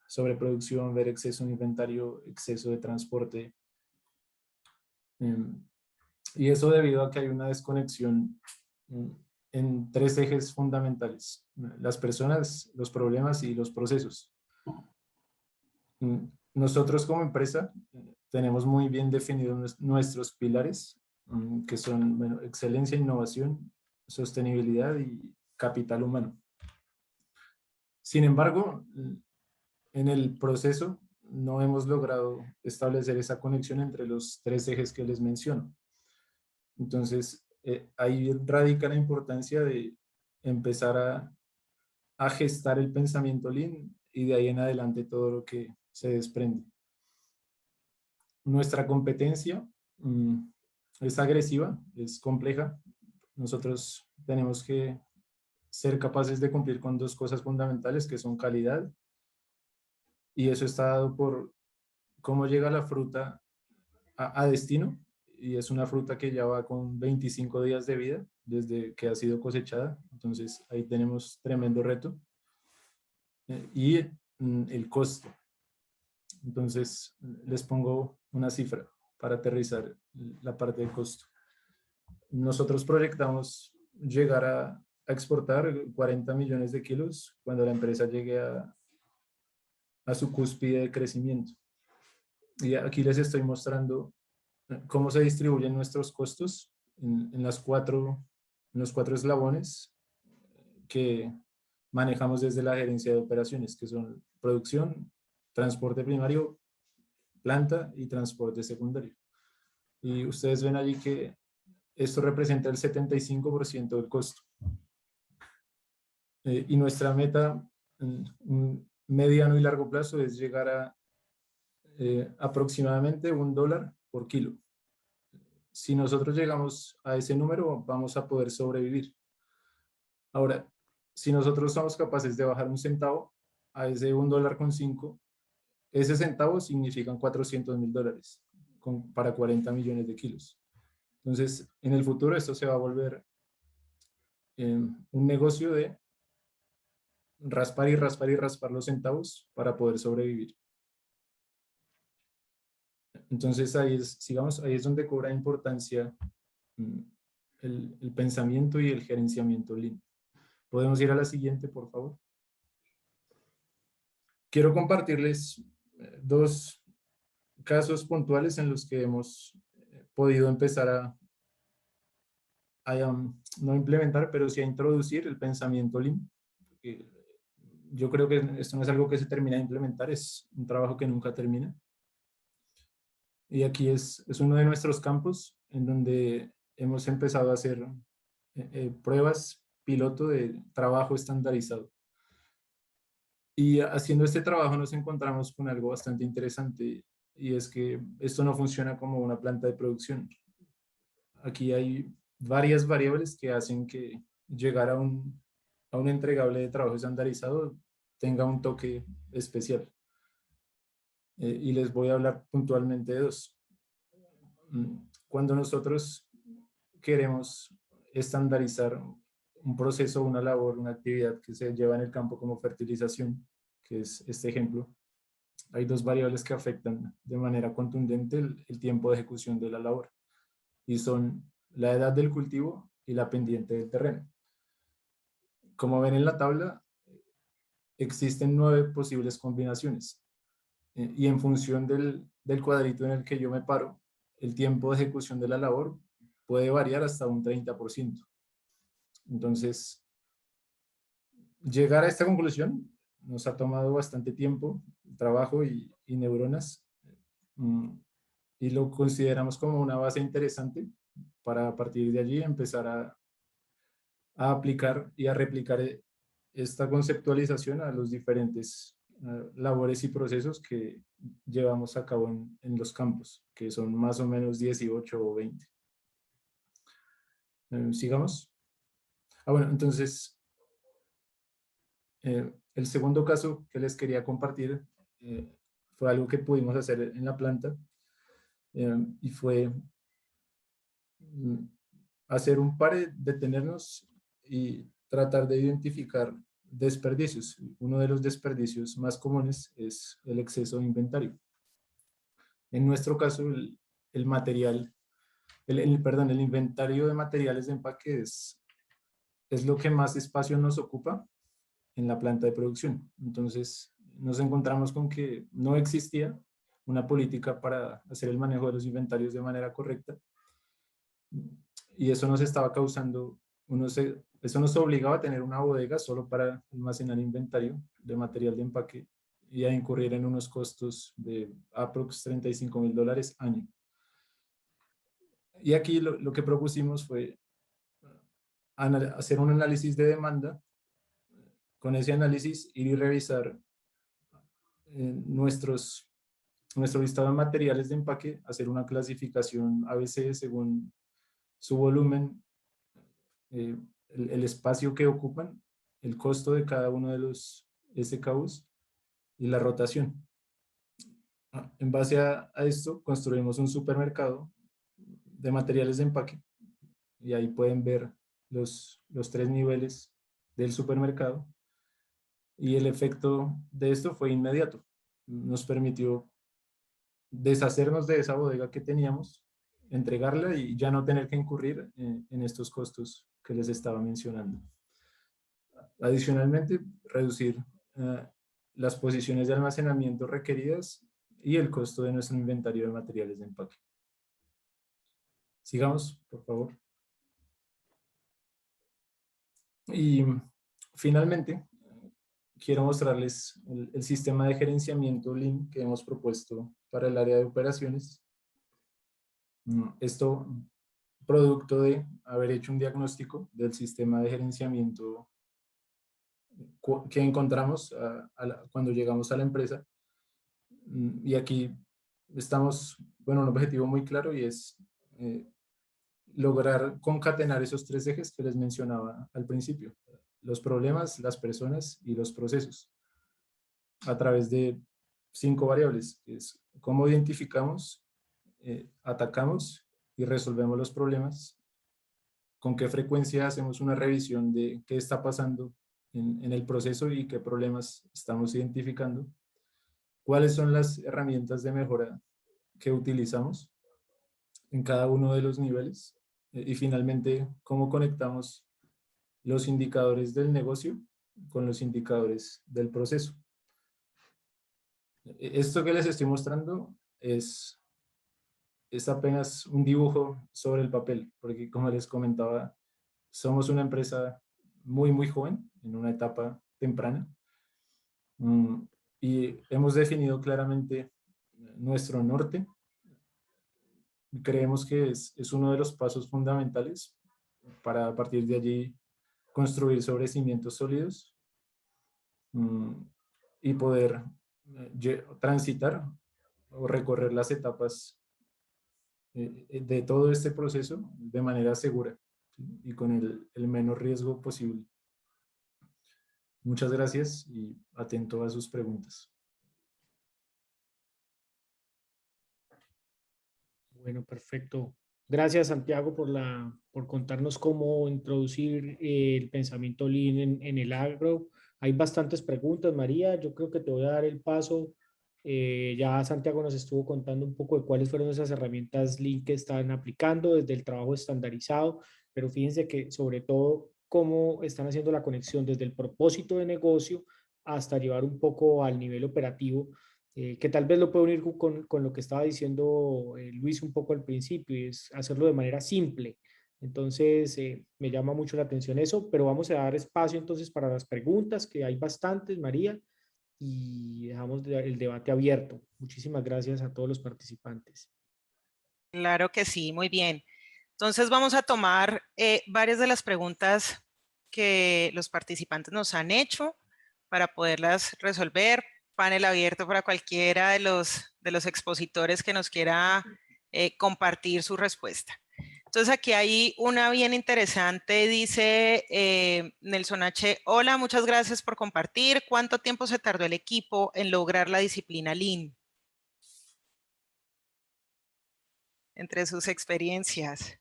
sobreproducción, ver exceso de inventario, exceso de transporte. Y eso debido a que hay una desconexión en 3 ejes fundamentales: las personas, los problemas y los procesos. Nosotros como empresa tenemos muy bien definidos nuestros pilares, que son, bueno, excelencia, innovación, sostenibilidad y capital humano. Sin embargo, en el proceso no hemos logrado establecer esa conexión entre los 3 ejes que les menciono. Entonces, ahí radica la importancia de empezar a gestar el pensamiento Lean y de ahí en adelante todo lo que se desprende. Nuestra competencia es agresiva, es compleja. Nosotros tenemos que ser capaces de cumplir con 2 cosas fundamentales, que son calidad, y eso está dado por cómo llega la fruta a destino, y es una fruta que ya va con 25 días de vida desde que ha sido cosechada. Entonces ahí tenemos tremendo reto. Y el costo. Entonces les pongo una cifra para aterrizar la parte de costo. Nosotros proyectamos llegar a exportar 40 millones de kilos cuando la empresa llegue a su cúspide de crecimiento. Y aquí les estoy mostrando cómo se distribuyen nuestros costos en los 4 eslabones que manejamos desde la gerencia de operaciones, que son producción, transporte primario, planta y transporte secundario. Y ustedes ven allí que esto representa el 75% del costo. Y nuestra meta en mediano y largo plazo es llegar a aproximadamente $1 por kilo. Si nosotros llegamos a ese número, vamos a poder sobrevivir. Ahora, si nosotros somos capaces de bajar 1 centavo a ese $1.5, ese centavo significan $400.000 para 40 millones de kilos. Entonces, en el futuro esto se va a volver un negocio de raspar y raspar y raspar los centavos para poder sobrevivir. Entonces, ahí es donde cobra importancia el pensamiento y el gerenciamiento Lean. ¿Podemos ir a la siguiente, por favor? Quiero compartirles 2 casos puntuales en los que hemos podido empezar no implementar, pero sí a introducir el pensamiento Lean. Yo creo que esto no es algo que se termina de implementar, es un trabajo que nunca termina. Y aquí es uno de nuestros campos en donde hemos empezado a hacer pruebas piloto de trabajo estandarizado. Y haciendo este trabajo nos encontramos con algo bastante interesante, y es que esto no funciona como una planta de producción. Aquí hay varias variables que hacen que llegar a un entregable de trabajo estandarizado tenga un toque especial. Y les voy a hablar puntualmente de 2. Cuando nosotros queremos estandarizar un proceso, una labor, una actividad que se lleva en el campo como fertilización, que es este ejemplo, hay dos variables que afectan de manera contundente el tiempo de ejecución de la labor, y son la edad del cultivo y la pendiente del terreno. Como ven en la tabla, existen 9 posibles combinaciones, y en función del cuadrito en el que yo me paro, el tiempo de ejecución de la labor puede variar hasta un 30%. Entonces, llegar a esta conclusión nos ha tomado bastante tiempo, trabajo y neuronas, y lo consideramos como una base interesante para a partir de allí empezar a aplicar y a replicar esta conceptualización a los diferentes labores y procesos que llevamos a cabo en los campos, que son más o menos 18 o 20. Sigamos. Bueno, entonces, el segundo caso que les quería compartir fue algo que pudimos hacer en la planta, y fue hacer un par, detenernos y tratar de identificar desperdicios. Uno de los desperdicios más comunes es el exceso de inventario. En nuestro caso, el material, el inventario de materiales de empaque es lo que más espacio nos ocupa en la planta de producción. Entonces, nos encontramos con que no existía una política para hacer el manejo de los inventarios de manera correcta, y eso nos estaba causando, eso nos obligaba a tener una bodega solo para almacenar inventario de material de empaque y a incurrir en unos costos de aprox $35,000 año. Y aquí lo que propusimos fue hacer un análisis de demanda. Con ese análisis, ir y revisar nuestro listado de materiales de empaque, hacer una clasificación ABC según su volumen, el espacio que ocupan, el costo de cada uno de los SKUs y la rotación. En base a esto, construimos un supermercado de materiales de empaque, y ahí pueden ver los 3 niveles del supermercado. Y el efecto de esto fue inmediato. Nos permitió deshacernos de esa bodega que teníamos, entregarla y ya no tener que incurrir en estos costos que les estaba mencionando. Adicionalmente, reducir las posiciones de almacenamiento requeridas y el costo de nuestro inventario de materiales de empaque. Sigamos, por favor. Y finalmente, quiero mostrarles el sistema de gerenciamiento Lean que hemos propuesto para el área de operaciones. Esto producto de haber hecho un diagnóstico del sistema de gerenciamiento que encontramos cuando llegamos a la empresa. Y aquí estamos, un objetivo muy claro, y es lograr concatenar esos 3 ejes que les mencionaba al principio: los problemas, las personas y los procesos, a través de 5 variables, que es cómo identificamos, atacamos y resolvemos los problemas, con qué frecuencia hacemos una revisión de qué está pasando en el proceso y qué problemas estamos identificando, cuáles son las herramientas de mejora que utilizamos en cada uno de los niveles, y finalmente cómo conectamos los indicadores del negocio con los indicadores del proceso. Esto que les estoy mostrando es apenas un dibujo sobre el papel, porque como les comentaba, somos una empresa muy joven, en una etapa temprana, y hemos definido claramente nuestro norte. Creemos que es uno de los pasos fundamentales para, a partir de allí, construir sobre cimientos sólidos, y poder transitar o recorrer las etapas de todo este proceso de manera segura, ¿sí? Y con el menor riesgo posible. Muchas gracias y atento a sus preguntas. Bueno, perfecto. Gracias, Santiago, por contarnos cómo introducir el pensamiento Lean en el agro. Hay bastantes preguntas, María. Yo creo que te voy a dar el paso Ya Santiago nos estuvo contando un poco de cuáles fueron esas herramientas Lean que están aplicando desde el trabajo estandarizado, pero fíjense que sobre todo cómo están haciendo la conexión desde el propósito de negocio hasta llevar un poco al nivel operativo, que tal vez lo puedo unir con lo que estaba diciendo Luis un poco al principio, y es hacerlo de manera simple. Entonces, me llama mucho la atención eso, pero vamos a dar espacio entonces para las preguntas, que hay bastantes, María, y dejamos el debate abierto. Muchísimas gracias a todos los participantes. Claro que sí, muy bien. Entonces vamos a tomar varias de las preguntas que los participantes nos han hecho para poderlas resolver. Panel abierto para cualquiera de los expositores que nos quiera compartir su respuesta. Entonces aquí hay una bien interesante, dice Nelson H. Hola, muchas gracias por compartir. ¿Cuánto tiempo se tardó el equipo en lograr la disciplina Lean? Entre sus experiencias.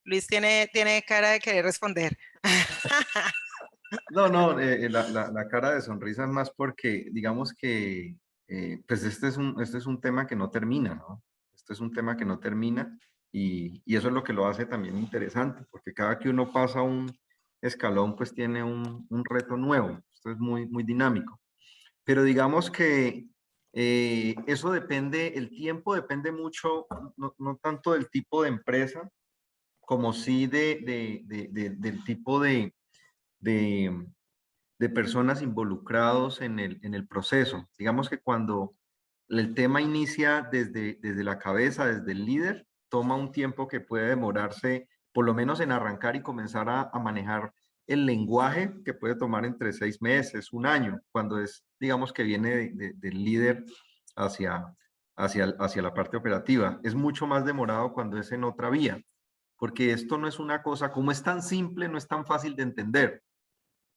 Luis tiene cara de querer responder. No, no, la cara de sonrisa es más porque digamos que pues este es un tema que no termina, ¿no? Este es un tema que no termina y eso es lo que lo hace también interesante, porque cada que uno pasa un escalón, pues tiene un reto nuevo. Esto es muy, muy dinámico. Pero digamos que eso depende, el tiempo depende mucho, no tanto del tipo de empresa, como sí del tipo de, de personas involucrados en el proceso. Digamos que cuando el tema inicia desde la cabeza, desde el líder, toma un tiempo que puede demorarse, por lo menos en arrancar y comenzar a manejar el lenguaje, que puede tomar entre 6 meses, un año, cuando es, digamos, que viene del líder hacia la parte operativa. Es mucho más demorado cuando es en otra vía, porque esto no es una cosa, como es tan simple, no es tan fácil de entender.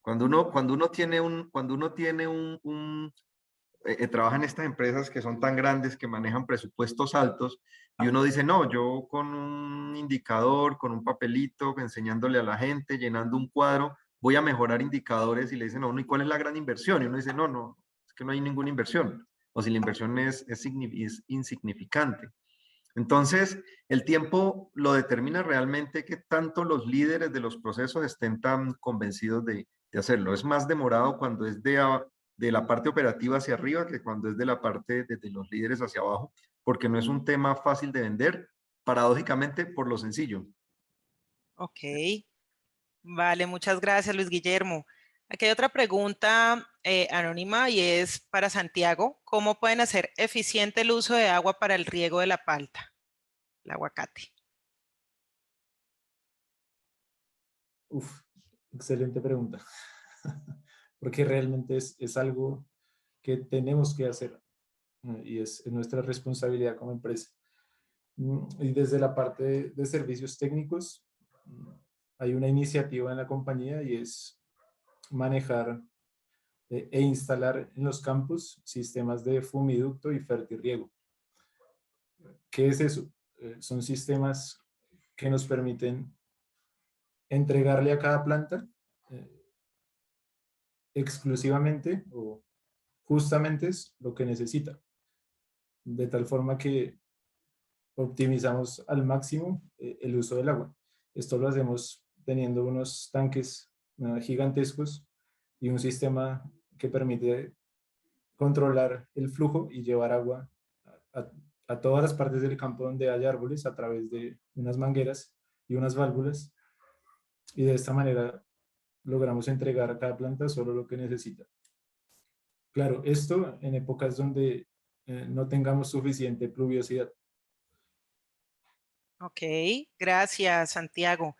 Cuando uno tiene trabaja en estas empresas que son tan grandes, que manejan presupuestos altos, y uno dice, no, yo con un indicador, con un papelito, enseñándole a la gente, llenando un cuadro, voy a mejorar indicadores, y le dicen a uno, ¿y cuál es la gran inversión? Y uno dice, no, no, es que no hay ninguna inversión, o si la inversión es insignificante. Entonces, el tiempo lo determina realmente que tanto los líderes de los procesos estén tan convencidos de hacerlo. Es más demorado cuando es de la parte operativa hacia arriba que cuando es de la parte de los líderes hacia abajo, porque no es un tema fácil de vender, paradójicamente por lo sencillo. Ok, vale, muchas gracias, Luis Guillermo. Aquí hay otra pregunta anónima y es para Santiago. ¿Cómo pueden hacer eficiente el uso de agua para el riego de la palta, el aguacate? Uf, excelente pregunta. Porque realmente es algo que tenemos que hacer y es nuestra responsabilidad como empresa. Y desde la parte de servicios técnicos, hay una iniciativa en la compañía y es manejar e instalar en los campus sistemas de fumiducto y fertirriego. ¿Qué es eso? Son sistemas que nos permiten entregarle a cada planta exclusivamente o justamente es lo que necesita, de tal forma que optimizamos al máximo el uso del agua. Esto lo hacemos teniendo unos tanques gigantescos y un sistema que permite controlar el flujo y llevar agua a todas las partes del campo donde haya árboles a través de unas mangueras y unas válvulas, y de esta manera logramos entregar a cada planta solo lo que necesita. Claro, esto en épocas donde no tengamos suficiente pluviosidad. Ok, gracias, Santiago.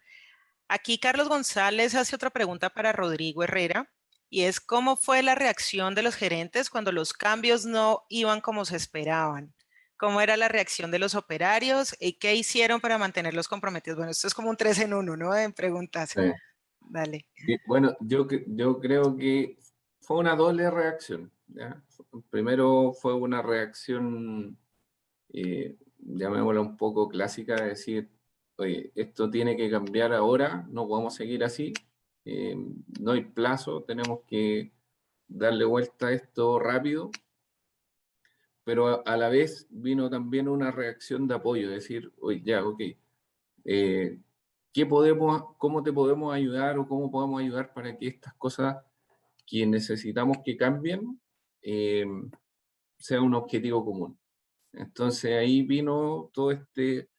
Aquí Carlos González hace otra pregunta para Rodrigo Herrera y es ¿cómo fue la reacción de los gerentes cuando los cambios no iban como se esperaban? ¿Cómo era la reacción de los operarios y qué hicieron para mantenerlos comprometidos? Bueno, esto es como un 3 en 1, ¿no? En preguntas. Sí. Dale. Bueno, yo creo que fue una doble reacción, ¿ya? Primero fue una reacción, llamémosla un poco clásica, de decir, oye, esto tiene que cambiar ahora, no podemos seguir así, no hay plazo, tenemos que darle vuelta a esto rápido, pero a la vez vino también una reacción de apoyo, decir, oye, ya, ok, ¿cómo te podemos ayudar o cómo podemos ayudar para que estas cosas que necesitamos que cambien sea un objetivo común? Entonces ahí vino todo este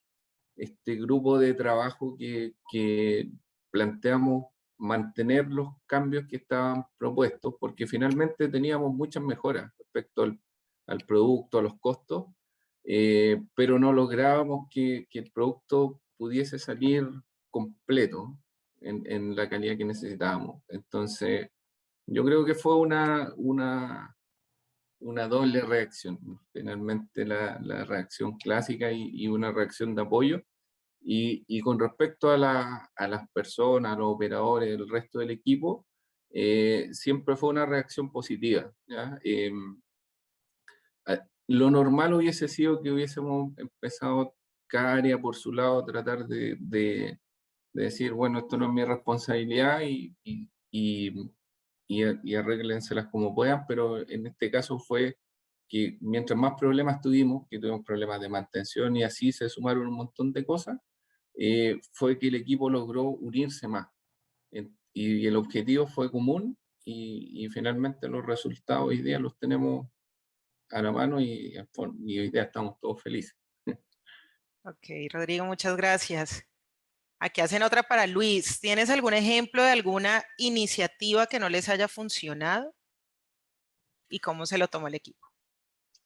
grupo de trabajo que planteamos mantener los cambios que estaban propuestos, porque finalmente teníamos muchas mejoras respecto al producto, a los costos, pero no lográbamos que el producto pudiese salir completo en la calidad que necesitábamos. Entonces, yo creo que fue una doble reacción, finalmente la reacción clásica y una reacción de apoyo. Y con respecto a las personas, a los operadores, el resto del equipo, siempre fue una reacción positiva, ¿ya? Lo normal hubiese sido que hubiésemos empezado cada área por su lado a tratar de decir, bueno, esto no es mi responsabilidad y arréglenselas como puedan, pero en este caso fue que mientras más problemas tuvimos, que tuvimos problemas de mantención y así se sumaron un montón de cosas, fue que el equipo logró unirse más. Y el objetivo fue común y finalmente los resultados hoy día los tenemos a la mano y hoy día estamos todos felices. Ok, Rodrigo, muchas gracias. Aquí hacen otra para Luis. ¿Tienes algún ejemplo de alguna iniciativa que no les haya funcionado? ¿Y cómo se lo tomó el equipo?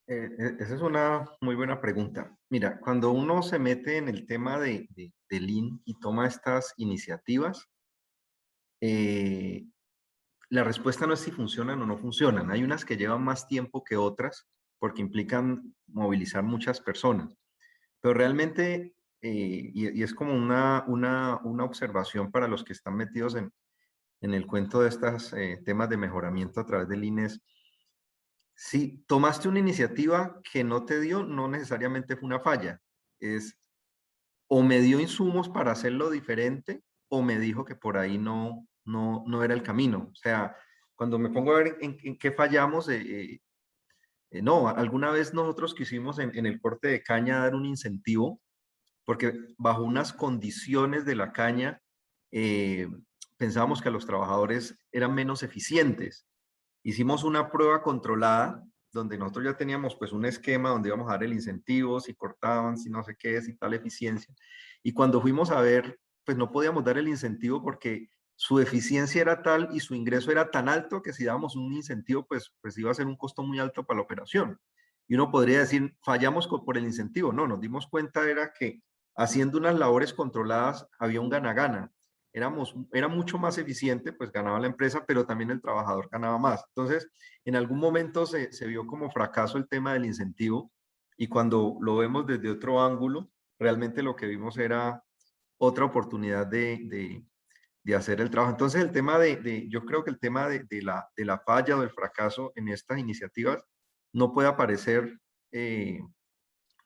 Esa es una muy buena pregunta. Mira, cuando uno se mete en el tema de Lean y toma estas iniciativas, la respuesta no es si funcionan o no funcionan. Hay unas que llevan más tiempo que otras porque implican movilizar muchas personas. Pero realmente, y es como una observación para los que están metidos en el cuento de estos temas de mejoramiento a través del INES, si tomaste una iniciativa que no te dio, no necesariamente fue una falla. Es o me dio insumos para hacerlo diferente o me dijo que por ahí no era el camino. O sea, cuando me pongo a ver en qué fallamos, no, alguna vez nosotros quisimos en el corte de caña dar un incentivo porque bajo unas condiciones de la caña pensábamos que los trabajadores eran menos eficientes. Hicimos una prueba controlada donde nosotros ya teníamos pues un esquema donde íbamos a dar el incentivo, si cortaban, si no sé qué, si tal eficiencia. Y cuando fuimos a ver, pues no podíamos dar el incentivo porque su eficiencia era tal y su ingreso era tan alto que si dábamos un incentivo, pues iba a ser un costo muy alto para la operación. Y uno podría decir, fallamos por el incentivo. No, nos dimos cuenta era que haciendo unas labores controladas había un gana-gana. Era mucho más eficiente, pues ganaba la empresa, pero también el trabajador ganaba más. Entonces, en algún momento se vio como fracaso el tema del incentivo y cuando lo vemos desde otro ángulo, realmente lo que vimos era otra oportunidad de hacer el trabajo. Entonces, el tema yo creo que el tema de la falla o del fracaso en estas iniciativas no puede aparecer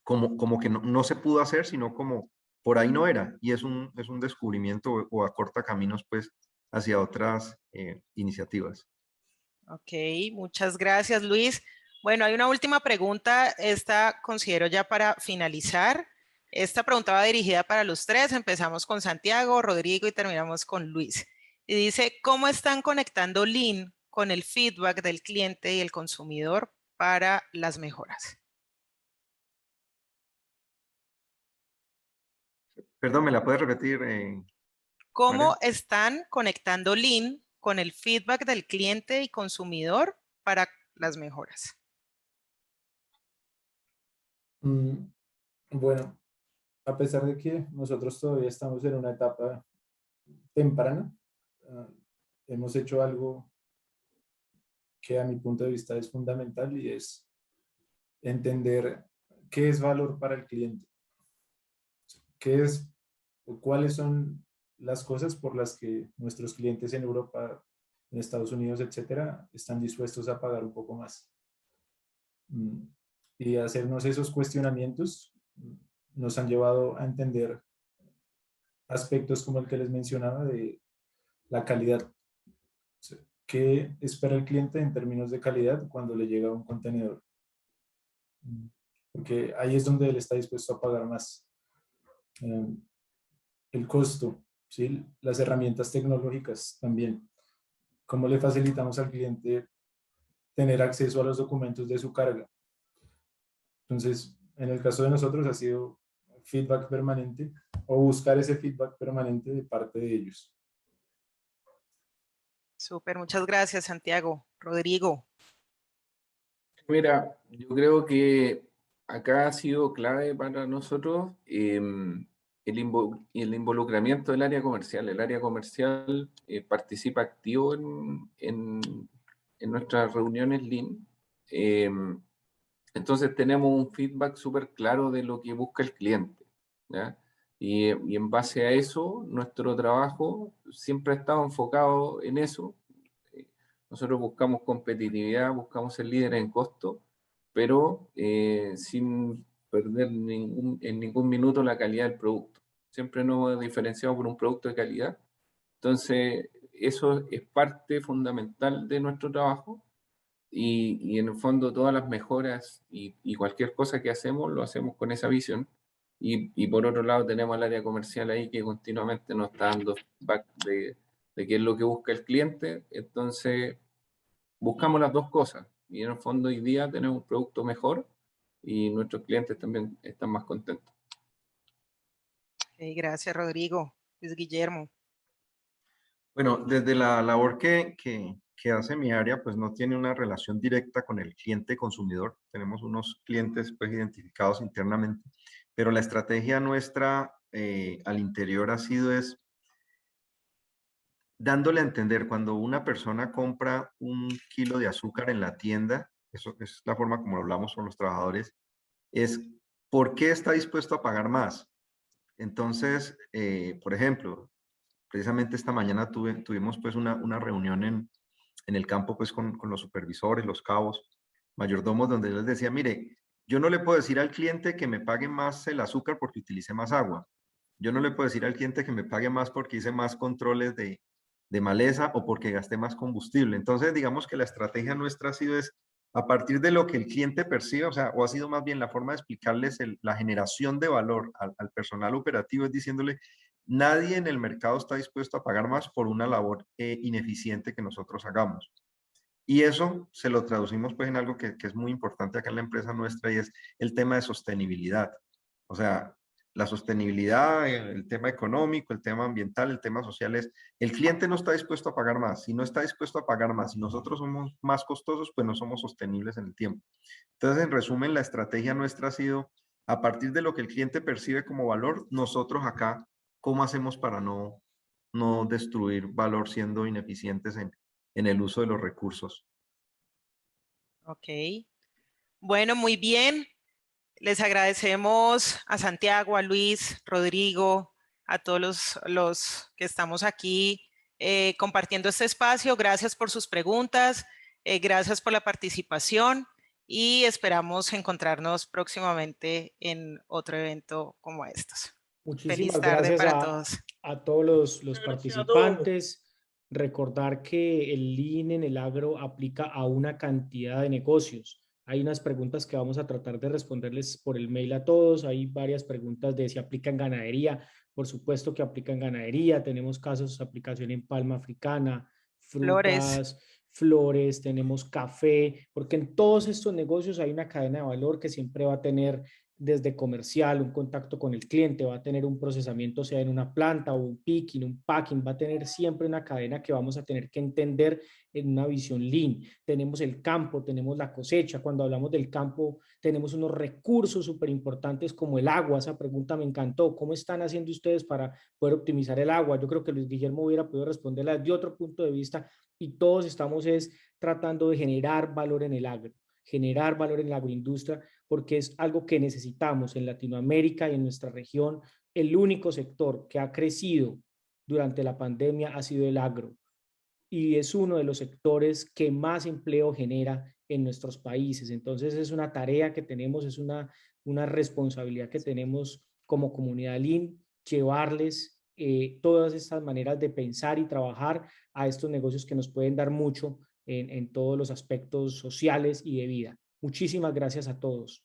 como que no se pudo hacer, sino como por ahí no era. Y es un descubrimiento o acorta caminos pues hacia otras iniciativas. Ok, muchas gracias, Luis. Bueno, hay una última pregunta, esta considero ya para finalizar. Esta pregunta va dirigida para los tres. Empezamos con Santiago, Rodrigo y terminamos con Luis. Y dice, ¿cómo están conectando Lean con el feedback del cliente y el consumidor para las mejoras? Perdón, ¿me la puedes repetir? ¿Cómo María? están conectando Lean con el feedback del cliente y consumidor para las mejoras? Bueno, a pesar de que nosotros todavía estamos en una etapa temprana, hemos hecho algo que a mi punto de vista es fundamental y es entender qué es valor para el cliente, qué es o cuáles son las cosas por las que nuestros clientes en Europa, en Estados Unidos, etcétera, están dispuestos a pagar un poco más. Y hacernos esos cuestionamientos nos han llevado a entender aspectos como el que les mencionaba de la calidad. qué espera el cliente en términos de calidad cuando le llega un contenedor. Porque ahí es donde él está dispuesto a pagar más. El costo, ¿sí? Las herramientas tecnológicas también. ¿Cómo le facilitamos al cliente tener acceso a los documentos de su carga? Entonces, en el caso de nosotros ha sido feedback permanente o buscar ese feedback permanente de parte de ellos. Súper, muchas gracias, Santiago. Rodrigo. Mira, yo creo que acá ha sido clave para nosotros el involucramiento del área comercial. El área comercial participa activo en nuestras reuniones Lean. Entonces tenemos un feedback súper claro de lo que busca el cliente, ¿ya? Y en base a eso, nuestro trabajo siempre ha estado enfocado en eso. Nosotros buscamos competitividad, buscamos ser líderes en costo, pero sin perder en ningún minuto la calidad del producto. Siempre nos hemos diferenciado por un producto de calidad. Entonces, eso es parte fundamental de nuestro trabajo y en el fondo todas las mejoras y cualquier cosa que hacemos, lo hacemos con esa visión. Y por otro lado tenemos el área comercial ahí que continuamente nos está dando feedback de qué es lo que busca el cliente. Entonces, buscamos las dos cosas y en el fondo hoy día tenemos un producto mejor y nuestros clientes también están más contentos. Gracias, Rodrigo. Es Guillermo. Bueno, desde la labor que hace mi área, pues no tiene una relación directa con el cliente consumidor. Tenemos unos clientes pues identificados internamente, pero la estrategia nuestra al interior ha sido es dándole a entender cuando una persona compra un kilo de azúcar en la tienda, eso es la forma como hablamos con los trabajadores, es ¿por qué está dispuesto a pagar más? Entonces, por ejemplo, precisamente esta mañana tuvimos pues una reunión en el campo pues con los supervisores, los cabos, mayordomos, donde les decía, mire, yo no le puedo decir al cliente que me pague más el azúcar porque utilice más agua. Yo no le puedo decir al cliente que me pague más porque hice más controles de maleza o porque gasté más combustible. Entonces, digamos que la estrategia nuestra ha sido es a partir de lo que el cliente percibe, o sea, o ha sido más bien la forma de explicarles la generación de valor al personal operativo, es diciéndole, nadie en el mercado está dispuesto a pagar más por una labor ineficiente que nosotros hagamos. Y eso se lo traducimos pues en algo que es muy importante acá en la empresa nuestra y es el tema de sostenibilidad. O sea, la sostenibilidad, el tema económico, el tema ambiental, el tema social es, el cliente no está dispuesto a pagar más. Si no está dispuesto a pagar más y nosotros somos más costosos, pues no somos sostenibles en el tiempo. Entonces, en resumen, la estrategia nuestra ha sido, a partir de lo que el cliente percibe como valor, nosotros acá, ¿cómo hacemos para no destruir valor siendo ineficientes en el uso de los recursos? Ok. Bueno, muy bien. Les agradecemos a Santiago, a Luis, Rodrigo, a todos los que estamos aquí compartiendo este espacio. Gracias por sus preguntas, gracias por la participación y esperamos encontrarnos próximamente en otro evento como estos. Feliz Muchísimas tarde gracias para todos. a todos los Muchas gracias a todos. participantes. Recordar que el Lean en el agro aplica a una cantidad de negocios. Hay unas preguntas que vamos a tratar de responderles por el mail a todos. Hay varias preguntas de si aplica en ganadería. Por supuesto que aplica en ganadería. Tenemos casos de aplicación en palma africana, frutas, flores, tenemos café, porque en todos estos negocios hay una cadena de valor que siempre va a tener desde comercial, un contacto con el cliente, va a tener un procesamiento, sea en una planta o un picking, un packing, va a tener siempre una cadena que vamos a tener que entender en una visión lean. Tenemos el campo, tenemos la cosecha. Cuando hablamos del campo, tenemos unos recursos súper importantes como el agua. Esa pregunta me encantó. ¿Cómo están haciendo ustedes para poder optimizar el agua? Yo creo que Luis Guillermo hubiera podido responderla de otro punto de vista y todos estamos tratando de generar valor en el agro, generar valor en la agroindustria, porque es algo que necesitamos en Latinoamérica y en nuestra región. El único sector que ha crecido durante la pandemia ha sido el agro y es uno de los sectores que más empleo genera en nuestros países. Entonces es una tarea que tenemos, es una responsabilidad que tenemos como comunidad Lean, llevarles todas estas maneras de pensar y trabajar a estos negocios que nos pueden dar mucho en todos los aspectos sociales y de vida. Muchísimas gracias a todos.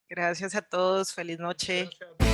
Gracias a todos. Feliz noche. Gracias a todos.